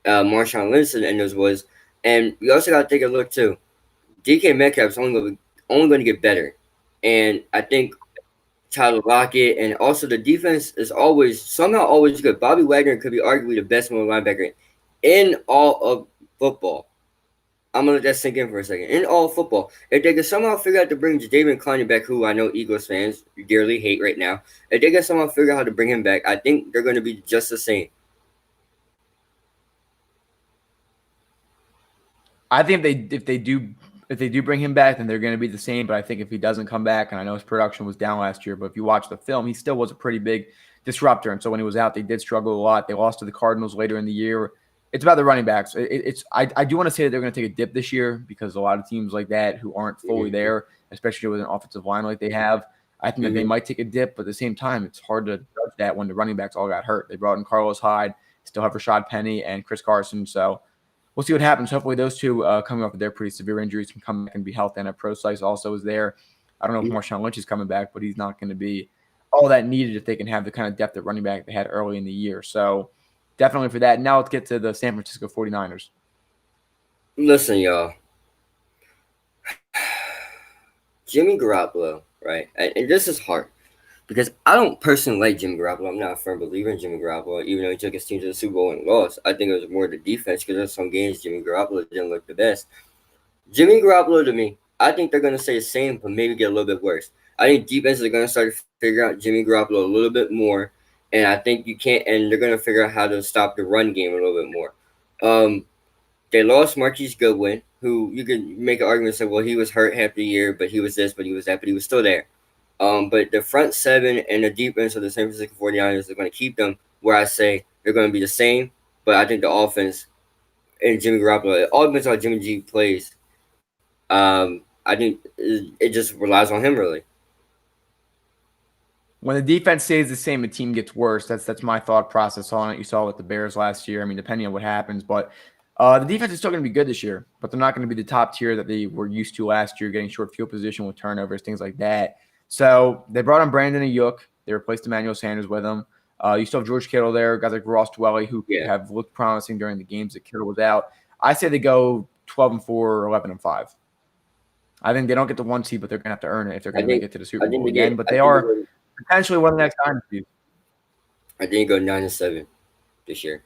Marshawn Lynch and those was. And you also got to take a look, too. DK Metcalf's only going to get better. And I think Tyler Lockett and also the defense is somehow always good. Bobby Wagner could be arguably the best middle linebacker in all of football. I'm going to let that sink in for a second. In all football, if they could somehow figure out to bring Jadeveon Clowney back, who I know Eagles fans dearly hate right now, if they could somehow figure out how to bring him back, I think they're going to be just the same. I think if they do bring him back, then they're going to be the same. But I think if he doesn't come back, and I know his production was down last year, but if you watch the film, he still was a pretty big disruptor. And so when he was out, they did struggle a lot. They lost to the Cardinals later in the year. It's about the running backs. I do want to say that they're going to take a dip this year because a lot of teams like that who aren't fully there, especially with an offensive line like they have, I think that they might take a dip. But at the same time, it's hard to judge that when the running backs all got hurt. They brought in Carlos Hyde, still have Rashad Penny and Chris Carson. So we'll see what happens. Hopefully those two coming off of their pretty severe injuries can come back and be healthy. And Pro Slice also is there. I don't know if Marshawn Lynch is coming back, but he's not going to be all that needed if they can have the kind of depth at running back they had early in the year. So definitely for that. Now let's get to the San Francisco 49ers. Listen, y'all. Jimmy Garoppolo, right? And this is hard because I don't personally like Jimmy Garoppolo. I'm not a firm believer in Jimmy Garoppolo, even though he took his team to the Super Bowl and lost. I think it was more the defense because there's some games Jimmy Garoppolo didn't look the best. Jimmy Garoppolo, to me, I think they're going to stay the same, but maybe get a little bit worse. I think defenses are going to start to figure out Jimmy Garoppolo a little bit more. And I think they're going to figure out how to stop the run game a little bit more. They lost Marquise Goodwin, who you could make an argument and say, well, he was hurt half the year, but he was this, but he was that, but he was still there. But the front seven and the defense of the San Francisco 49ers are going to keep them where I say they're going to be the same. But I think the offense and Jimmy Garoppolo, it all depends on how Jimmy G plays. I think it just relies on him, really. When the defense stays the same, the team gets worse. That's my thought process on it. You saw with the Bears last year. I mean, depending on what happens. But the defense is still going to be good this year. But they're not going to be the top tier that they were used to last year, getting short field position with turnovers, things like that. So they brought on Brandon Ayuk. They replaced Emmanuel Sanders with him. You still have George Kittle there, guys like Ross Dwelly, who have looked promising during the games that Kittle was out. I say they go 12-4 or 11-5. I think they don't get the 1 seed, but they're going to have to earn it if they're going to make it to the Super Bowl again. But they are potentially one of the next dynasties. I think go 9-7 this year.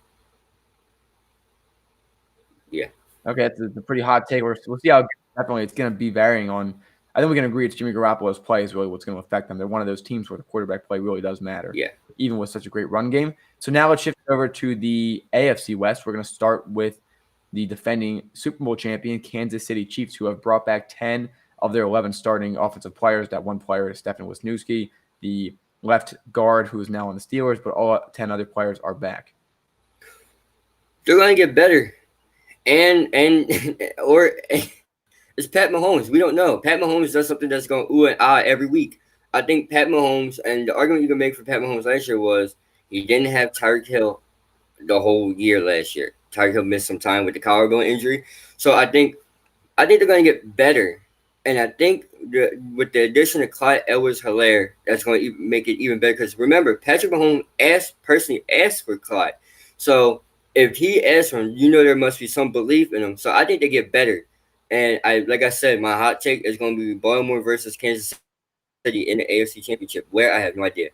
Yeah. Okay, that's a pretty hot take. We'll see how definitely it's going to be varying on. I think we can agree it's Jimmy Garoppolo's play is really what's going to affect them. They're one of those teams where the quarterback play really does matter. Yeah. Even with such a great run game. So now let's shift over to the AFC West. We're going to start with the defending Super Bowl champion Kansas City Chiefs, who have brought back 10 of their 11 starting offensive players. That one player is Stefan Wisniewski, the left guard who is now on the Steelers, but all 10 other players are back. They're going to get better. And It's Pat Mahomes. We don't know. Pat Mahomes does something that's going ooh and ah every week. I think Pat Mahomes, and the argument you can make for Pat Mahomes last year was he didn't have Tyreek Hill the whole year last year. Tyreek Hill missed some time with the collarbone injury. So I think they're going to get better. And I think with the addition of Clyde Edwards-Helaire, that's going to make it even better. Because remember, Patrick Mahomes personally asked for Clyde. So if he asked for him, there must be some belief in him. So I think they get better. And like I said, my hot take is going to be Baltimore versus Kansas City in the AFC Championship, where I have no idea.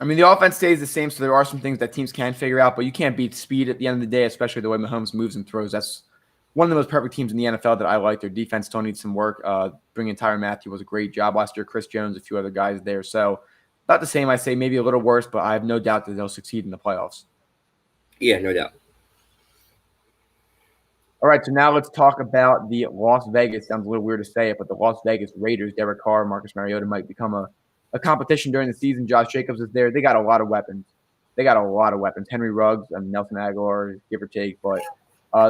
I mean, the offense stays the same, so there are some things that teams can figure out, but you can't beat speed at the end of the day, especially the way Mahomes moves and throws. That's one of the most perfect teams in the NFL that I like. Their defense still needs some work. Bringing Tyrann Mathieu was a great job last year. Chris Jones, a few other guys there. So about the same, I say maybe a little worse, but I have no doubt that they'll succeed in the playoffs. Yeah, no doubt. All right, so now let's talk about the Las Vegas. Sounds a little weird to say it, but the Las Vegas Raiders, Derek Carr, Marcus Mariota might become a competition during the season. Josh Jacobs is there. They got a lot of weapons. Henry Ruggs and Nelson Aguilar, give or take, but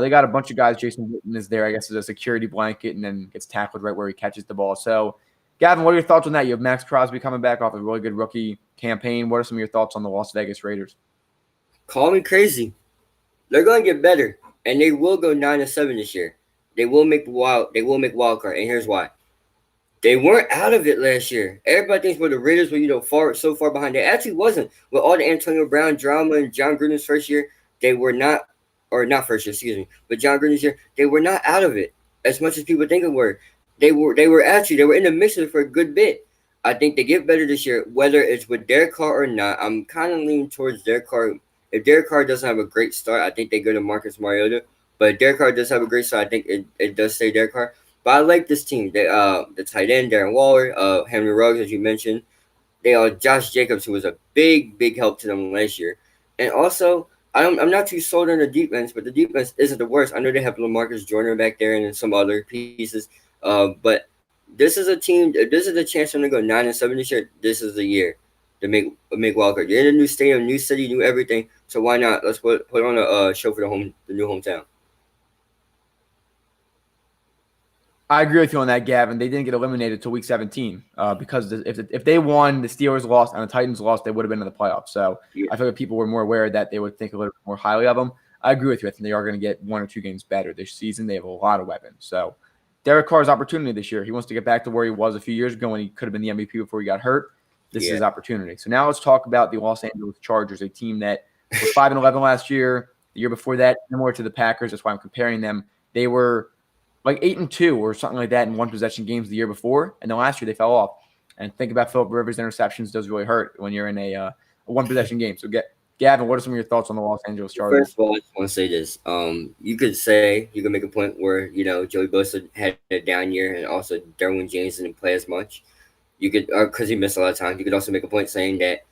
they got a bunch of guys. Jason Witten is there, I guess, as a security blanket and then gets tackled right where he catches the ball. So, Gavin, what are your thoughts on that? You have Max Crosby coming back off a really good rookie campaign. What are some of your thoughts on the Las Vegas Raiders? Call me crazy. They're going to get better, and they will go 9-7 this year. They will make wild card, and here's why. They weren't out of it last year. Everybody thinks the Raiders were so far behind. They actually wasn't. With all the Antonio Brown drama and John Gruden's first year, they were not, or not first year, excuse me, but John Gruden's year, they were not out of it as much as people think it were. They were in the mix of it for a good bit. I think they get better this year, whether it's with Derek Carr or not. I'm kind of leaning towards Derek Carr. If Derek Carr doesn't have a great start, I think they go to Marcus Mariota. But if Derek Carr does have a great start, I think it does stay Derek Carr. But I like this team. The tight end, Darren Waller, Henry Ruggs, as you mentioned. They are Josh Jacobs, who was a big help to them last year. And also, I'm not too sold on the defense, but the defense isn't the worst. I know they have LaMarcus Joyner back there and some other pieces. But this is a team. If this is a chance for them to go 9-7 this year, this is the year to make wild card. You're in a new stadium, new city, new everything. So why not? Let's put on a show for the new hometown. I agree with you on that, Gavin. They didn't get eliminated until week 17 because if they won, the Steelers lost, and the Titans lost, they would have been in the playoffs. So yeah. I feel like people were more aware that they would think a little bit more highly of them. I agree with you. I think they are going to get 1 or 2 games better this season. They have a lot of weapons. So Derek Carr's opportunity this year. He wants to get back to where he was a few years ago when he could have been the MVP before he got hurt. This is his opportunity. So now let's talk about the Los Angeles Chargers, a team that was 5-11 last year. The year before that, similar to the Packers. That's why I'm comparing them. They were like 8-2 or something like that in one possession games the year before, and then last year they fell off. And think about Philip Rivers' interceptions does really hurt when you're in a one possession game. So Gavin, what are some of your thoughts on the Los Angeles Chargers? First of all, I just want to say this. You could make a point where Joey Bosa had a down year, and also Derwin James didn't play as much. You could because he missed a lot of time. You could also make a point saying that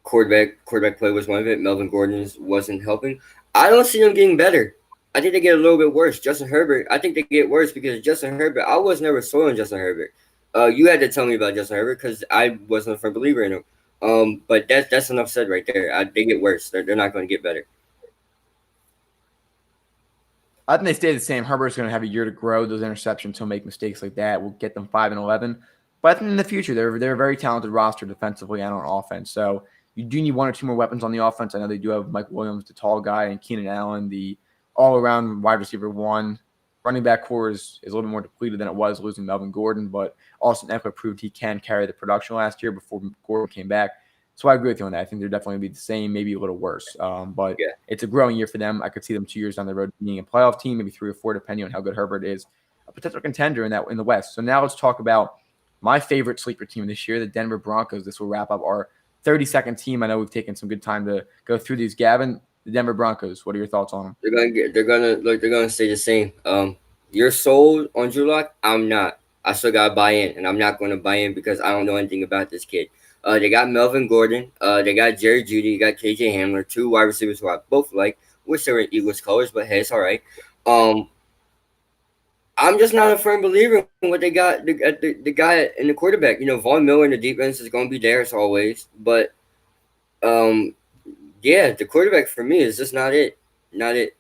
quarterback play was one of it. Melvin Gordon wasn't helping. I don't see them getting better. I think they get a little bit worse. Justin Herbert, I think they get worse because Justin Herbert, I was never sold on Justin Herbert. You had to tell me about Justin Herbert because I wasn't a firm believer in him. But that's enough said right there. They get worse. They're not going to get better. I think they stay the same. Herbert's going to have a year to grow. Those interceptions, he'll make mistakes like that. We'll get them 5-11. But I think in the future, they're a very talented roster defensively and on offense. So you do need 1 or 2 more weapons on the offense. I know they do have Mike Williams, the tall guy, and Keenan Allen, the all-around wide receiver 1. Running back core is a little bit more depleted than it was losing Melvin Gordon, but Austin Ekeler proved he can carry the production last year before Gordon came back. So I agree with you on that. I think they're definitely going to be the same, maybe a little worse. But it's a growing year for them. I could see them 2 years down the road being a playoff team, maybe 3 or 4, depending on how good Herbert is, a potential contender in the West. So now let's talk about my favorite sleeper team this year, the Denver Broncos. This will wrap up our 30-second team. I know we've taken some good time to go through these. Gavin, the Denver Broncos, what are your thoughts on them? They're gonna stay the same. You're sold on Drew Lock. I'm not. I still gotta buy in, and I'm not going to buy in because I don't know anything about this kid. They got Melvin Gordon. They got Jerry Jeudy. You got KJ Hamler, 2 wide receivers who I both like. Wish they were in Eagles colors, but hey, it's all right. I'm just not a firm believer in what they got. The guy in the quarterback, Von Miller in the defense is going to be there as always. But Daniel Yeah, the quarterback for me is just not it. Not it.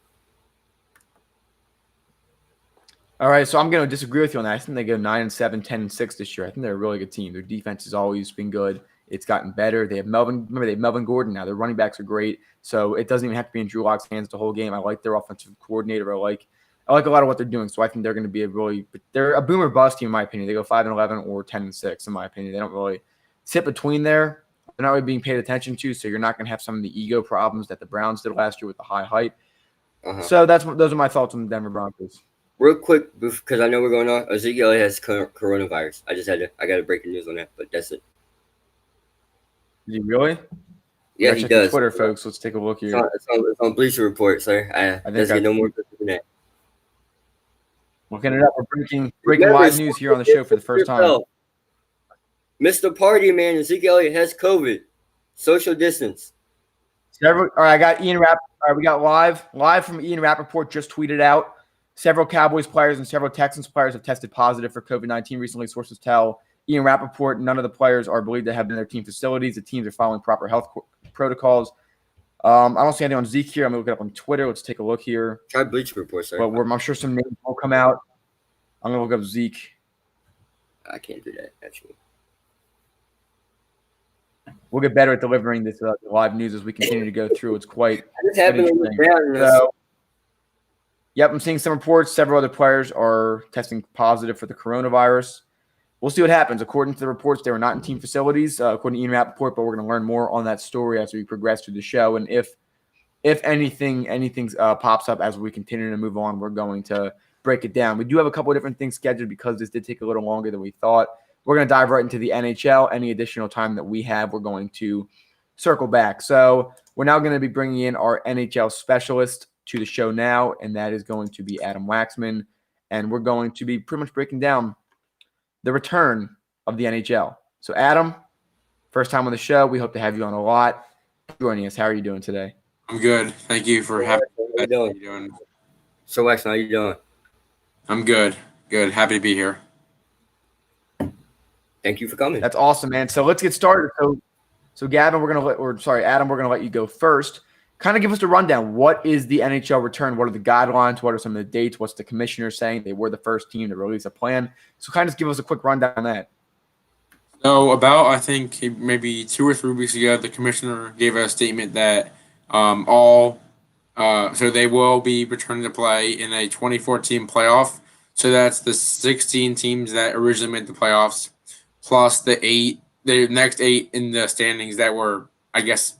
All right, so I'm going to disagree with you on that. I think they go 9-7, 10-6 this year. I think they're a really good team. Their defense has always been good. It's gotten better. They have Melvin. Remember, they have Melvin Gordon now. Their running backs are great, so it doesn't even have to be in Drew Lock's hands the whole game. I like their offensive coordinator. I like a lot of what they're doing. So I think they're going to be they're a boomer bust team in my opinion. They go 5-11 or 10-6 in my opinion. They don't really sit between there. They're not really being paid attention to, so you're not going to have some of the ego problems that the Browns did last year with the high hype. So those are my thoughts on the Denver Broncos. Real quick, because I know we're going on, Ezekiel has coronavirus. I got to break the news on that, but that's it. Did you really? Yeah, he does. Twitter, folks. Let's take a look here. It's on Bleacher Report, sir. I think get no more than that. Looking it up. We're breaking live news here on the show for the first time. Mr. Party Man, Ezekiel Elliott has COVID. Social distance. All right, I got Ian Rappaport. All right, we got live from Ian Rappaport just tweeted out. Several Cowboys players and several Texans players have tested positive for COVID-19 recently. Sources tell Ian Rappaport none of the players are believed to have been in their team facilities. The teams are following proper health protocols. I don't see anything on Zeke here. I'm going to look it up on Twitter. Let's take a look here. Try Bleacher Report, sir. But I'm sure some names will come out. I'm going to look up Zeke. I can't do that, actually. We'll get better at delivering this live news as we continue to go through. It's quite interesting. Yep, I'm seeing some reports. Several other players are testing positive for the coronavirus. We'll see what happens. According to the reports, they were not in team facilities, according to Ian Rappaport, but we're going to learn more on that story as we progress through the show. And if anything pops up as we continue to move on, we're going to break it down. We do have a couple of different things scheduled because this did take a little longer than we thought. We're going to dive right into the NHL. Any additional time that we have, we're going to circle back. So we're now going to be bringing in our NHL specialist to the show now, and that is going to be Adam Waxman. And we're going to be pretty much breaking down the return of the NHL. So, Adam, first time on the show. We hope to have you on a lot. Joining us. How are you doing today? I'm good. Thank you for having me. How you doing? So, Waxman, how you doing? I'm good. Good. Happy to be here. Thank you for coming. That's awesome, man. So let's get started. So Adam, we're gonna let you go first. Kind of give us a rundown. What is the NHL return? What are the guidelines? What are some of the dates? What's the commissioner saying? They were the first team to release a plan. So kind of just give us a quick rundown on that. So about, I think, maybe 2 or 3 weeks ago, the commissioner gave a statement that so they will be returning to play in a 24-team playoff. So that's the 16 teams that originally made the playoffs, plus the next 8 in the standings that were, I guess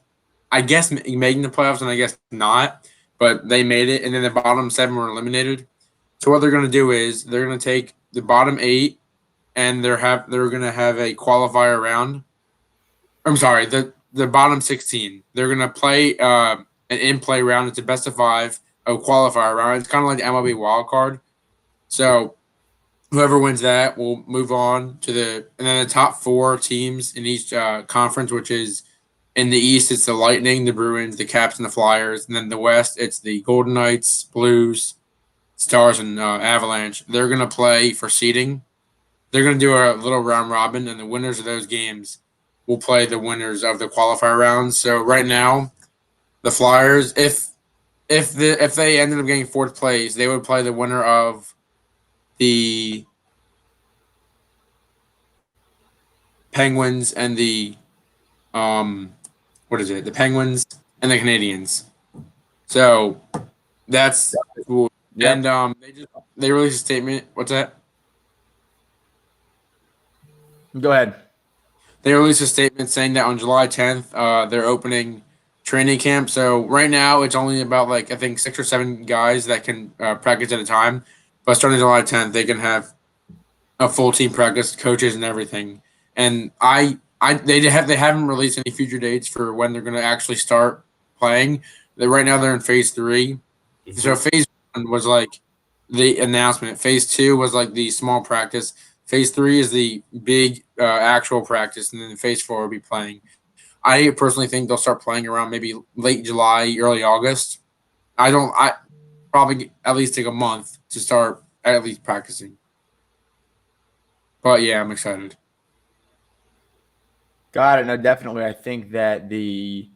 making the playoffs and I guess not, but they made it, and then the bottom 7 were eliminated. So what they're going to do is they're going to take the bottom 8, and they're going to have a qualifier round. I'm sorry, the bottom 16. They're going to play an in-play round. It's a best of 5, a qualifier round. It's kind of like the MLB wild card. So whoever wins that will move on and then the top 4 teams in each conference, which is in the East, it's the Lightning, the Bruins, the Caps, and the Flyers. And then the West, it's the Golden Knights, Blues, Stars, and Avalanche. They're going to play for seeding. They're going to do a little round robin, and the winners of those games will play the winners of the qualifier rounds. So right now, the Flyers, if they ended up getting 4th place, they would play the winner of the Penguins and the the Penguins and the Canadiens. So that's cool. Yep. And they released a statement. What's that? Go ahead. They released a statement saying that on July 10th, they're opening training camp. So right now it's only about I think 6 or 7 guys that can practice at a time. But starting July 10th, they can have a full team practice, coaches and everything. And they haven't released any future dates for when they're going to actually start playing. Right now they're in phase 3. Mm-hmm. So phase 1 was the announcement. Phase 2 was the small practice. Phase 3 is the big actual practice, and then phase 4 will be playing. I personally think they'll start playing around maybe late July, early August. I probably at least take a month to start at least practicing. But yeah, I'm excited. Got it. No, definitely. I think that the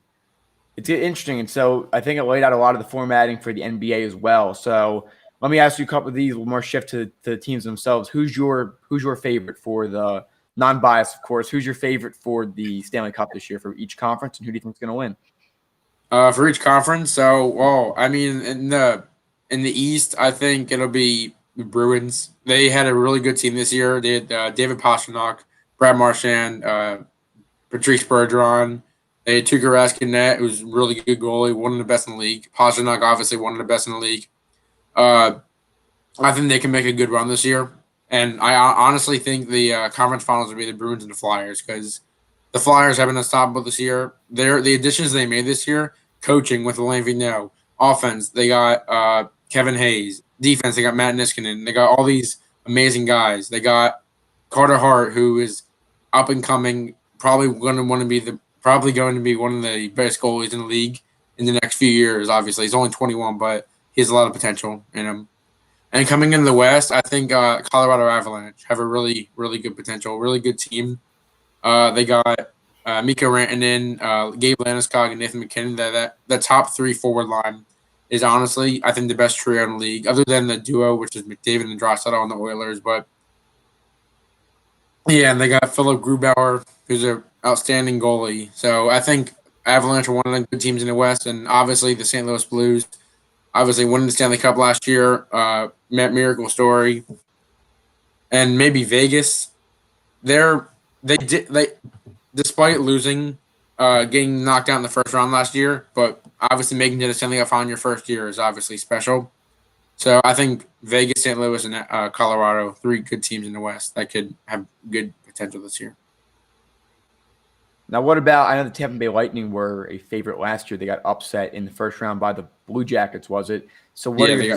It's interesting. And so I think it laid out a lot of the formatting for the NBA as well. So let me ask you a couple of these. We'll more shift to the teams themselves. Who's your favorite for the non-biased, of course? Who's your favorite for the Stanley Cup this year for each conference, and who do you think is going to win? For each conference, so I mean, in the East, I think it'll be the Bruins. They had a really good team this year. They had David Pastrnak, Brad Marchand, Patrice Bergeron. They had Tuukka Rask, who's a really good goalie, one of the best in the league. Pastrnak, obviously, one of the best in the league. I think they can make a good run this year. And I honestly think the conference finals will be the Bruins and the Flyers, because the Flyers have been unstoppable this year. The additions they made this year, coaching with Alain Vigneault, offense, they got Kevin Hayes. Defense, they got Matt Niskanen. They got all these amazing guys. They got Carter Hart, who is up and coming, probably going to be one of the best goalies in the league in the next few years. Obviously, he's only 21, but he has a lot of potential in him. And coming into the West, I think Colorado Avalanche have a really, really good potential, really good team. They got Mikko Rantanen, Gabe Landeskog, and Nathan McKinnon. That top three forward line is honestly, I think, the best trio in the league, other than the duo, which is McDavid and Draisaitl on the Oilers. But yeah, and they got Philip Grubauer, who's an outstanding goalie. So I think Avalanche are one of the good teams in the West, and obviously the St. Louis Blues, obviously winning the Stanley Cup last year, Matt Miracle story, and maybe Vegas. They despite losing, getting knocked out in the first round last year, but obviously making it to the Stanley Cup final in your first year is obviously special. So I think Vegas, St. Louis, and Colorado, three good teams in the West that could have good potential this year. Now, what about, I know the Tampa Bay Lightning were a favorite last year. They got upset in the first round by the Blue Jackets, was it? So what are your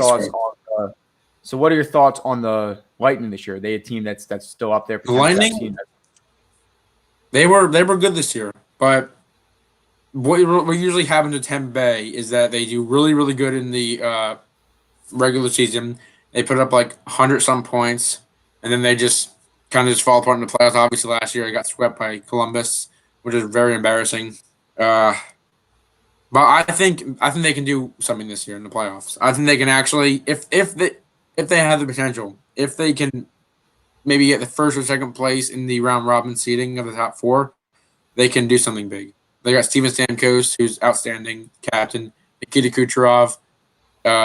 thoughts on the Lightning this year? Are they a team that's still up there? The Lightning, they were good this year, but what usually happens to Tampa Bay is that they do really, really good in the regular season. They put up like 100-some points, and then they just kind of fall apart in the playoffs. Obviously, last year they got swept by Columbus, which is very embarrassing. But I think they can do something this year in the playoffs. I think they can actually, if they have the potential, if they can maybe get the first or second place in the round robin seeding of the top four, they can do something big. They got Steven Stamkos, who's outstanding captain, Nikita Kucherov.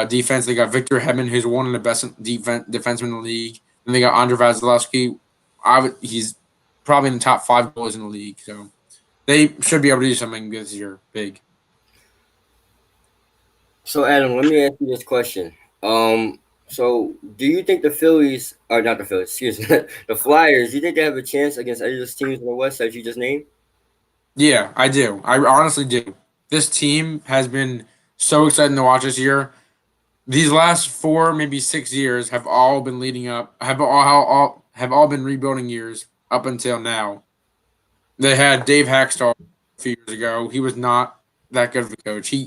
Defense, they got Victor Hedman, who's one of the best defensemen in the league. And they got Andrei Vasilevsky. He's probably in the top 5 goalies in the league. So they should be able to do something this year big. So, Adam, let me ask you this question. So do you think the Phillies, or not the Phillies, excuse me, the Flyers, do you think they have a chance against any of those teams in the West that you just named? Yeah, I do. I honestly do. This team has been so exciting to watch this year. These last 4, maybe 6 years have all been leading up, have all been rebuilding years up until now. They had Dave Hackstall a few years ago. He was not that good of a coach. He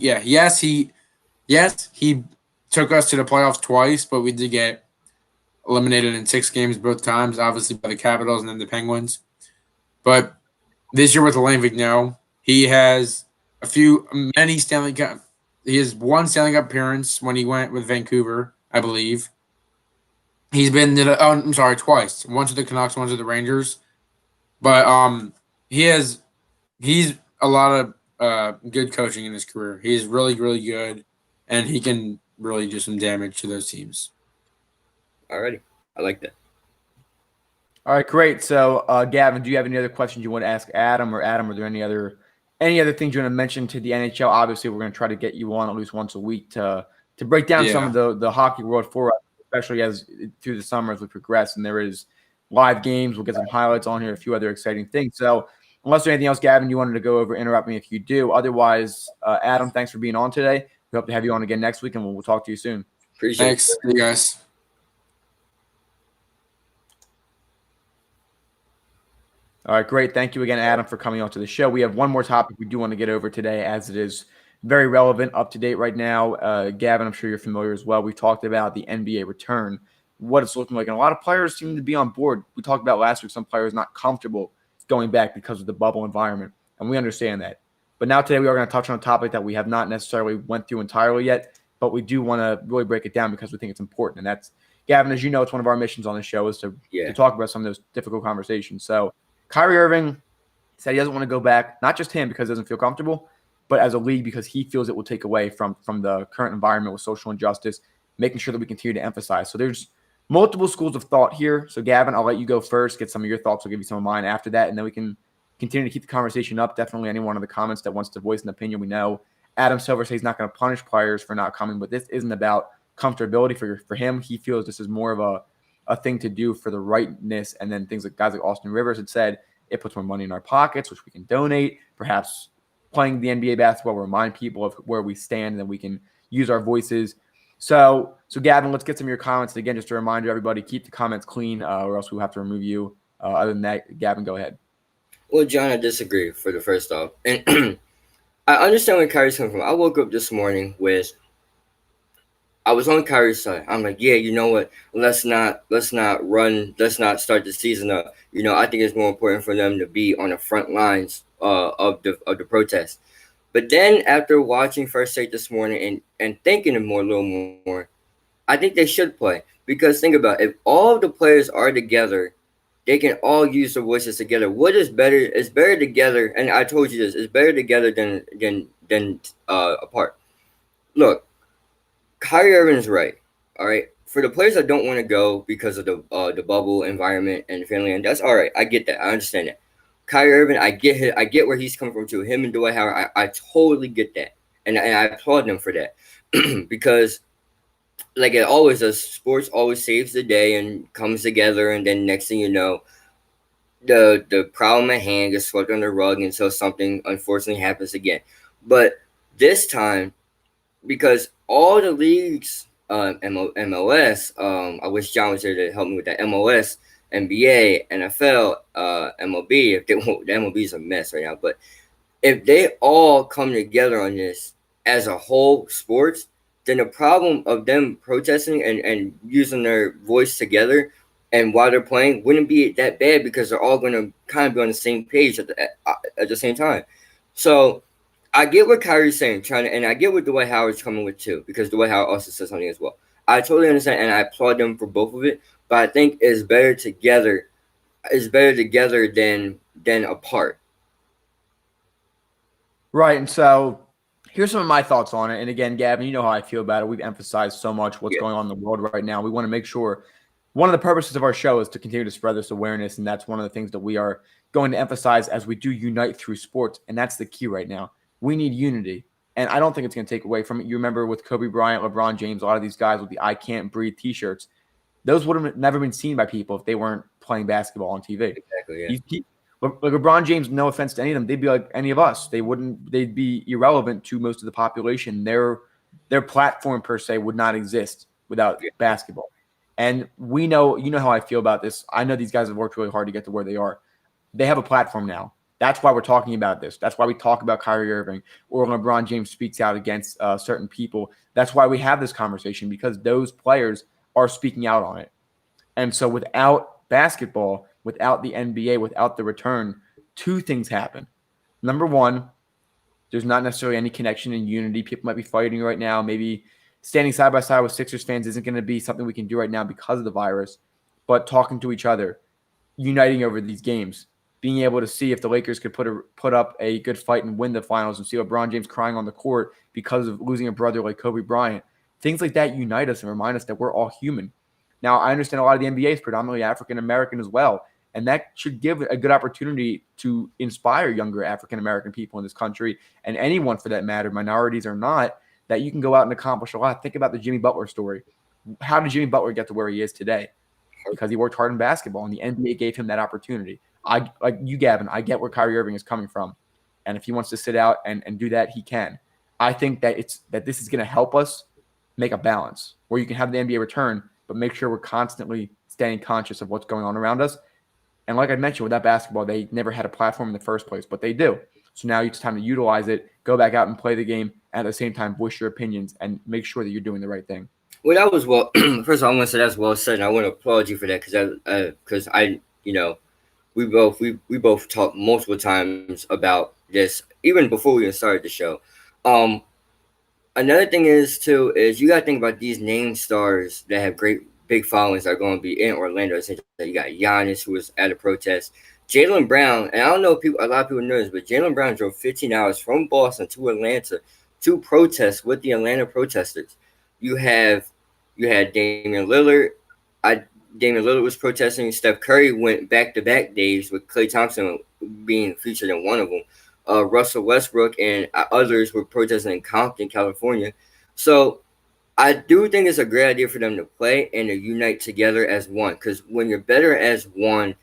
took us to the playoffs twice, but we did get eliminated in 6 games both times, obviously by the Capitals and then the Penguins. But this year with Alain Vigneault, he has many Stanley Cup. He has one Stanley Cup appearance when he went with Vancouver, I believe. He's been twice. One to the Canucks, one to the Rangers. But he's a lot of good coaching in his career. He's really, really good, and he can really do some damage to those teams. Alrighty. I like that. All right, great. So, Gavin, do you have any other questions you want to ask Adam? Or Adam, are there any other things you want to mention to the NHL? Obviously, we're going to try to get you on at least once a week to break down some of the hockey world for us, especially as through the summer as we progress. And there is live games. We'll get some highlights on here, a few other exciting things. So, unless there's anything else, Gavin, you wanted to go over, interrupt me if you do. Otherwise, Adam, thanks for being on today. We hope to have you on again next week, and we'll talk to you soon. Appreciate Thanks. it. See you guys. All right, great. Thank you again, Adam, for coming on to the show. We have one more topic we do want to get over today, as it is very relevant, up to date right now. Gavin, I'm sure you're familiar as well. We talked about the NBA return, what it's looking like, and a lot of players seem to be on board. We talked about last week some players not comfortable going back because of the bubble environment, and we understand that. But now today we are going to touch on a topic that we have not necessarily went through entirely yet, but we do want to really break it down because we think it's important. And that's, Gavin, as you know, it's one of our missions on the show is to talk about some of those difficult conversations. So Kyrie Irving said he doesn't want to go back, not just him because he doesn't feel comfortable, but as a league because he feels it will take away from the current environment with social injustice, making sure that we continue to emphasize. So there's multiple schools of thought here. So Gavin, I'll let you go first, get some of your thoughts. I'll give you some of mine after that, and then we can continue to keep the conversation up. Definitely anyone in the comments that wants to voice an opinion, we know. Adam Silver says he's not going to punish players for not coming, but this isn't about comfortability for him. He feels this is more of a thing to do for the rightness, and then things like guys like Austin Rivers had said, it puts more money in our pockets, which we can donate. Perhaps playing the NBA basketball will remind people of where we stand, and then we can use our voices. So Gavin, let's get some of your comments. Again, just a reminder, everybody, keep the comments clean, or else we'll have to remove you. Other than that, Gavin, go ahead. Well, John, I disagree for the first off. And I understand where Kyrie's coming from. I woke up this morning I was on Kyrie's side. I'm like, yeah, you know what? Let's not start the season up. I think it's more important for them to be on the front lines of the protest. But then after watching First Take this morning and thinking a little more, I think they should play. Because think about it, if all of the players are together, they can all use their voices together. What is better? It's better together, and I told you this, it's better together than apart. Look, Kyrie Irving is right. All right. For the players that don't want to go because of the bubble environment and family, and that's all right. I get that. I understand that. Kyrie Irving, I get where he's coming from too. Him and Dwight Howard, I totally get that, and I applaud them for that because, like it always does, sports always saves the day and comes together, and then next thing you know, the problem at hand gets swept under the rug until something unfortunately happens again. But this time, because all the leagues, MLS, I wish John was here to help me with that. MLS, NBA, NFL, MLB. The MLB is a mess right now, but if they all come together on this as a whole sports, then the problem of them protesting and using their voice together and while they're playing wouldn't be that bad because they're all going to kind of be on the same page at the same time. So I get what Kyrie's saying, and I get what Dwight Howard's coming with too, because Dwight Howard also said something as well. I totally understand, and I applaud them for both of it. But I think it's better together. It's better together than apart. Right, and so here's some of my thoughts on it. And again, Gavin, you know how I feel about it. We've emphasized so much what's going on in the world right now. We want to make sure one of the purposes of our show is to continue to spread this awareness, and that's one of the things that we are going to emphasize as we do unite through sports, and that's the key right now. We need unity, and I don't think it's going to take away from it. You remember with Kobe Bryant, LeBron James, a lot of these guys with the I Can't Breathe t-shirts, those would have never been seen by people if they weren't playing basketball on TV. Exactly, yeah. Like LeBron James, no offense to any of them, they'd be like any of us. They'd be irrelevant to most of the population. Their platform per se would not exist without basketball. And we know, you know how I feel about this. I know these guys have worked really hard to get to where they are. They have a platform now. That's why we're talking about this. That's why we talk about Kyrie Irving or LeBron James speaks out against certain people. That's why we have this conversation, because those players are speaking out on it. And so without basketball, without the NBA, without the return, two things happen. Number one, there's not necessarily any connection and unity. People might be fighting right now. Maybe standing side by side with Sixers fans isn't going to be something we can do right now because of the virus, but talking to each other, uniting over these games, being able to see if the Lakers could put up a good fight and win the finals, and see LeBron James crying on the court because of losing a brother like Kobe Bryant. Things like that unite us and remind us that we're all human. Now, I understand a lot of the NBA is predominantly African-American as well, and that should give a good opportunity to inspire younger African-American people in this country, and anyone for that matter, minorities or not, that you can go out and accomplish a lot. Think about the Jimmy Butler story. How did Jimmy Butler get to where he is today? Because he worked hard in basketball, and the NBA gave him that opportunity. Like you, Gavin, I get where Kyrie Irving is coming from, and if he wants to sit out and do that, he can. I think that this is going to help us make a balance where you can have the NBA return, but make sure we're constantly staying conscious of what's going on around us. And like I mentioned, with that basketball, they never had a platform in the first place, but they do. So now it's time to utilize it, go back out and play the game, and at the same time voice your opinions and make sure that you're doing the right thing. Well, that was first of all, I want to say that's well said, and I want to applaud you for that because I we both talked multiple times about this even before we even started the show. Um, Another thing is too is you got to think about these name stars that have great big followings are going to be in Orlando. Essentially, you got Giannis who was at a protest. Jalen Brown, and I don't know if people, a lot of people know this, but Jalen Brown drove 15 hours from Boston to Atlanta to protest with the Atlanta protesters. You have you had Damian Lillard. I Damian Lillard was protesting. Steph Curry went back to back days with Klay Thompson being featured in one of them. Russell Westbrook and others were protesting in Compton, California. So I do think it's a great idea for them to play and to unite together as one. Because when you're better as one,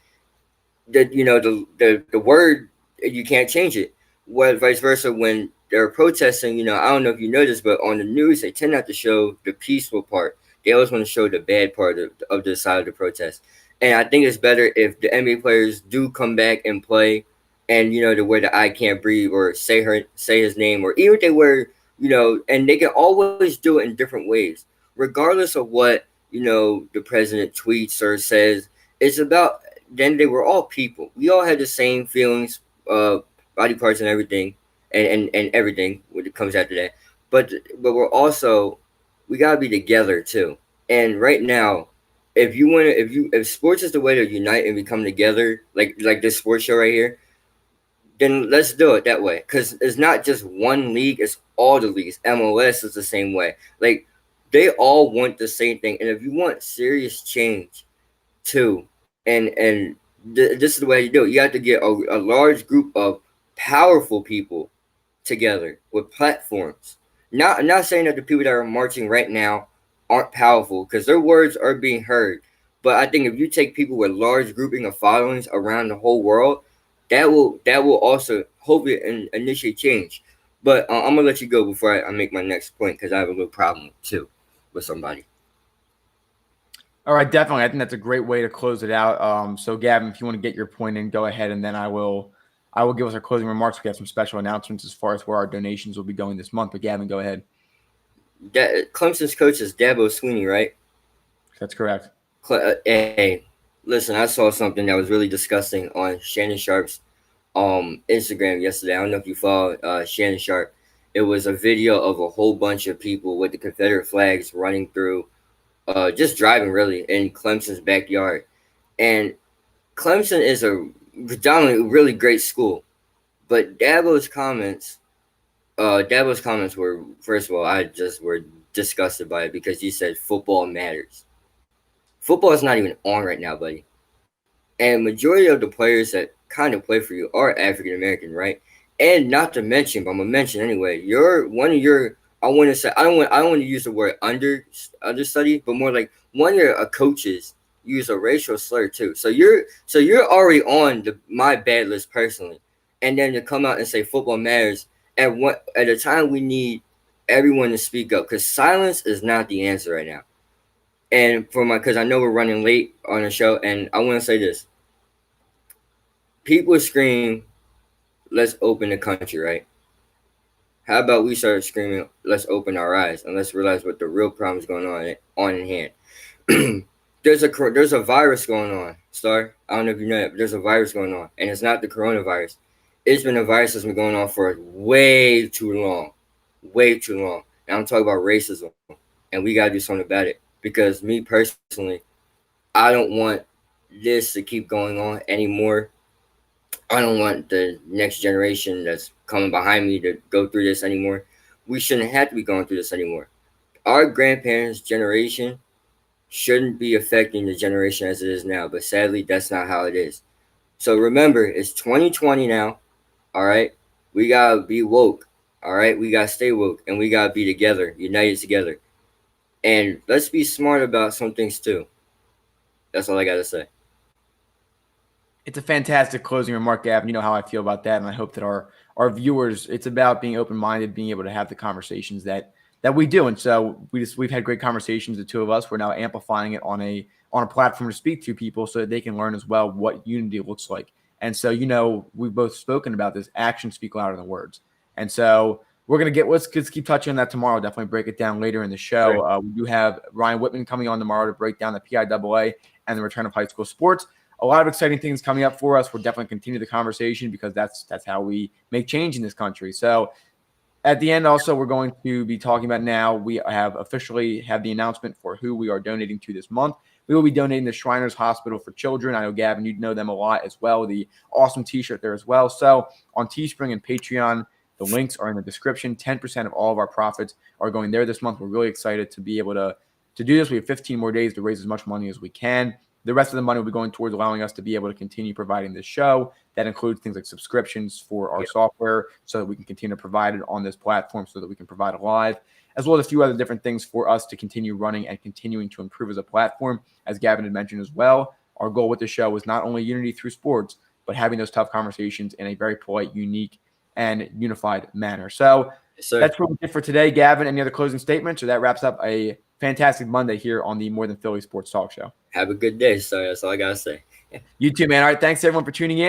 the word you can't change it. What vice versa when they're protesting, I don't know if you know this, but on the news they tend not to show the peaceful part. They always want to show the bad part of the side of the protest. And I think it's better if the NBA players do come back and play, and the way that I can't breathe or say his name, or even if they wear, and they can always do it in different ways, regardless of what the president tweets or says. It's about then they were all people. We all had the same feelings, body parts, and everything, and everything when it comes after that. But we're also we gotta be together too. And right now, if sports is the way to unite and become together, like this sports show right here, then let's do it that way. Because it's not just one league; it's all the leagues. MLS is the same way. Like they all want the same thing. And if you want serious change, too, this is the way you do it. You have to get a large group of powerful people together with platforms. Not saying that the people that are marching right now aren't powerful because their words are being heard. But I think if you take people with large grouping of followings around the whole world, that will also hopefully initiate change. But I'm gonna let you go before I make my next point because I have a little problem too with somebody. All right, definitely. I think that's a great way to close it out. So Gavin, if you want to get your point in, go ahead, and then I will give us our closing remarks. We have some special announcements as far as where our donations will be going this month. But Gavin, go ahead. Clemson's coach is Dabo Sweeney, right? That's correct. Hey, listen, I saw something that was really disgusting on Shannon Sharp's Instagram yesterday. I don't know if you follow Shannon Sharp. It was a video of a whole bunch of people with the Confederate flags running through, just driving really in Clemson's backyard. And Clemson is a predominantly really great school, but Dabo's comments were, first of all, I just were disgusted by it because he said football matters. Football is not even on right now, buddy. And majority of the players that kind of play for you are African American, right? And not to mention, but I'm gonna mention anyway, you're one of your I want to say I don't want to use the word understudy, but more like one of your coaches use a racial slur too. So you're already on my bad list personally, and then to come out and say football matters at a time we need everyone to speak up because silence is not the answer right now. And because I know we're running late on the show, and I want to say this: people scream, "Let's open the country," right? How about we start screaming, "Let's open our eyes and let's realize what the real problem is going on in hand." There's a virus going on, Star. I don't know if you know that, but there's a virus going on, and it's not the coronavirus. It's been a virus that's been going on for way too long, way too long. And I'm talking about racism, and we gotta do something about it. Because me personally, I don't want this to keep going on anymore. I don't want the next generation that's coming behind me to go through this anymore. We shouldn't have to be going through this anymore. Our grandparents' generation shouldn't be affecting the generation as it is now, but sadly, that's not how it is. So remember, it's 2020 now, all right? We gotta be woke, all right? We gotta stay woke, and we gotta be together, united together. And let's be smart about some things too. That's all I gotta say. It's a fantastic closing remark, Gavin. You know how I feel about that, and I hope that our viewers. It's about being open minded, being able to have the conversations that we do. And so we've had great conversations, the two of us. We're now amplifying it on a platform to speak to people so that they can learn as well what unity looks like. And so we've both spoken about this. Actions speak louder than words. And so we're gonna let's keep touching on that tomorrow. Definitely break it down later in the show. Sure. We do have Ryan Whitman coming on tomorrow to break down the PIAA and the return of high school sports. a lot of exciting things coming up for us. We'll definitely continue the conversation because that's how we make change in this country. So at the end, also, we're going to be talking about now. We have officially had the announcement for who we are donating to this month. We will be donating to Shriners Hospital for Children. I know, Gavin, you know them a lot as well. The awesome T-shirt there as well. So on Teespring and Patreon, the links are in the description. 10% of all of our profits are going there this month. We're really excited to be able to do this. We have 15 more days to raise as much money as we can. The rest of the money will be going towards allowing us to be able to continue providing this show. That includes things like subscriptions for our software so that we can continue to provide it on this platform so that we can provide it live, as well as a few other different things for us to continue running and continuing to improve as a platform. As Gavin had mentioned as well, our goal with the show is not only unity through sports, but having those tough conversations in a very polite, unique, and unified manner. So that's what we did for today. Gavin, any other closing statements? Or that wraps up a fantastic Monday here on the More Than Philly Sports Talk Show. Have a good day. Sorry, that's all I got to say. You too, man. All right, thanks everyone for tuning in.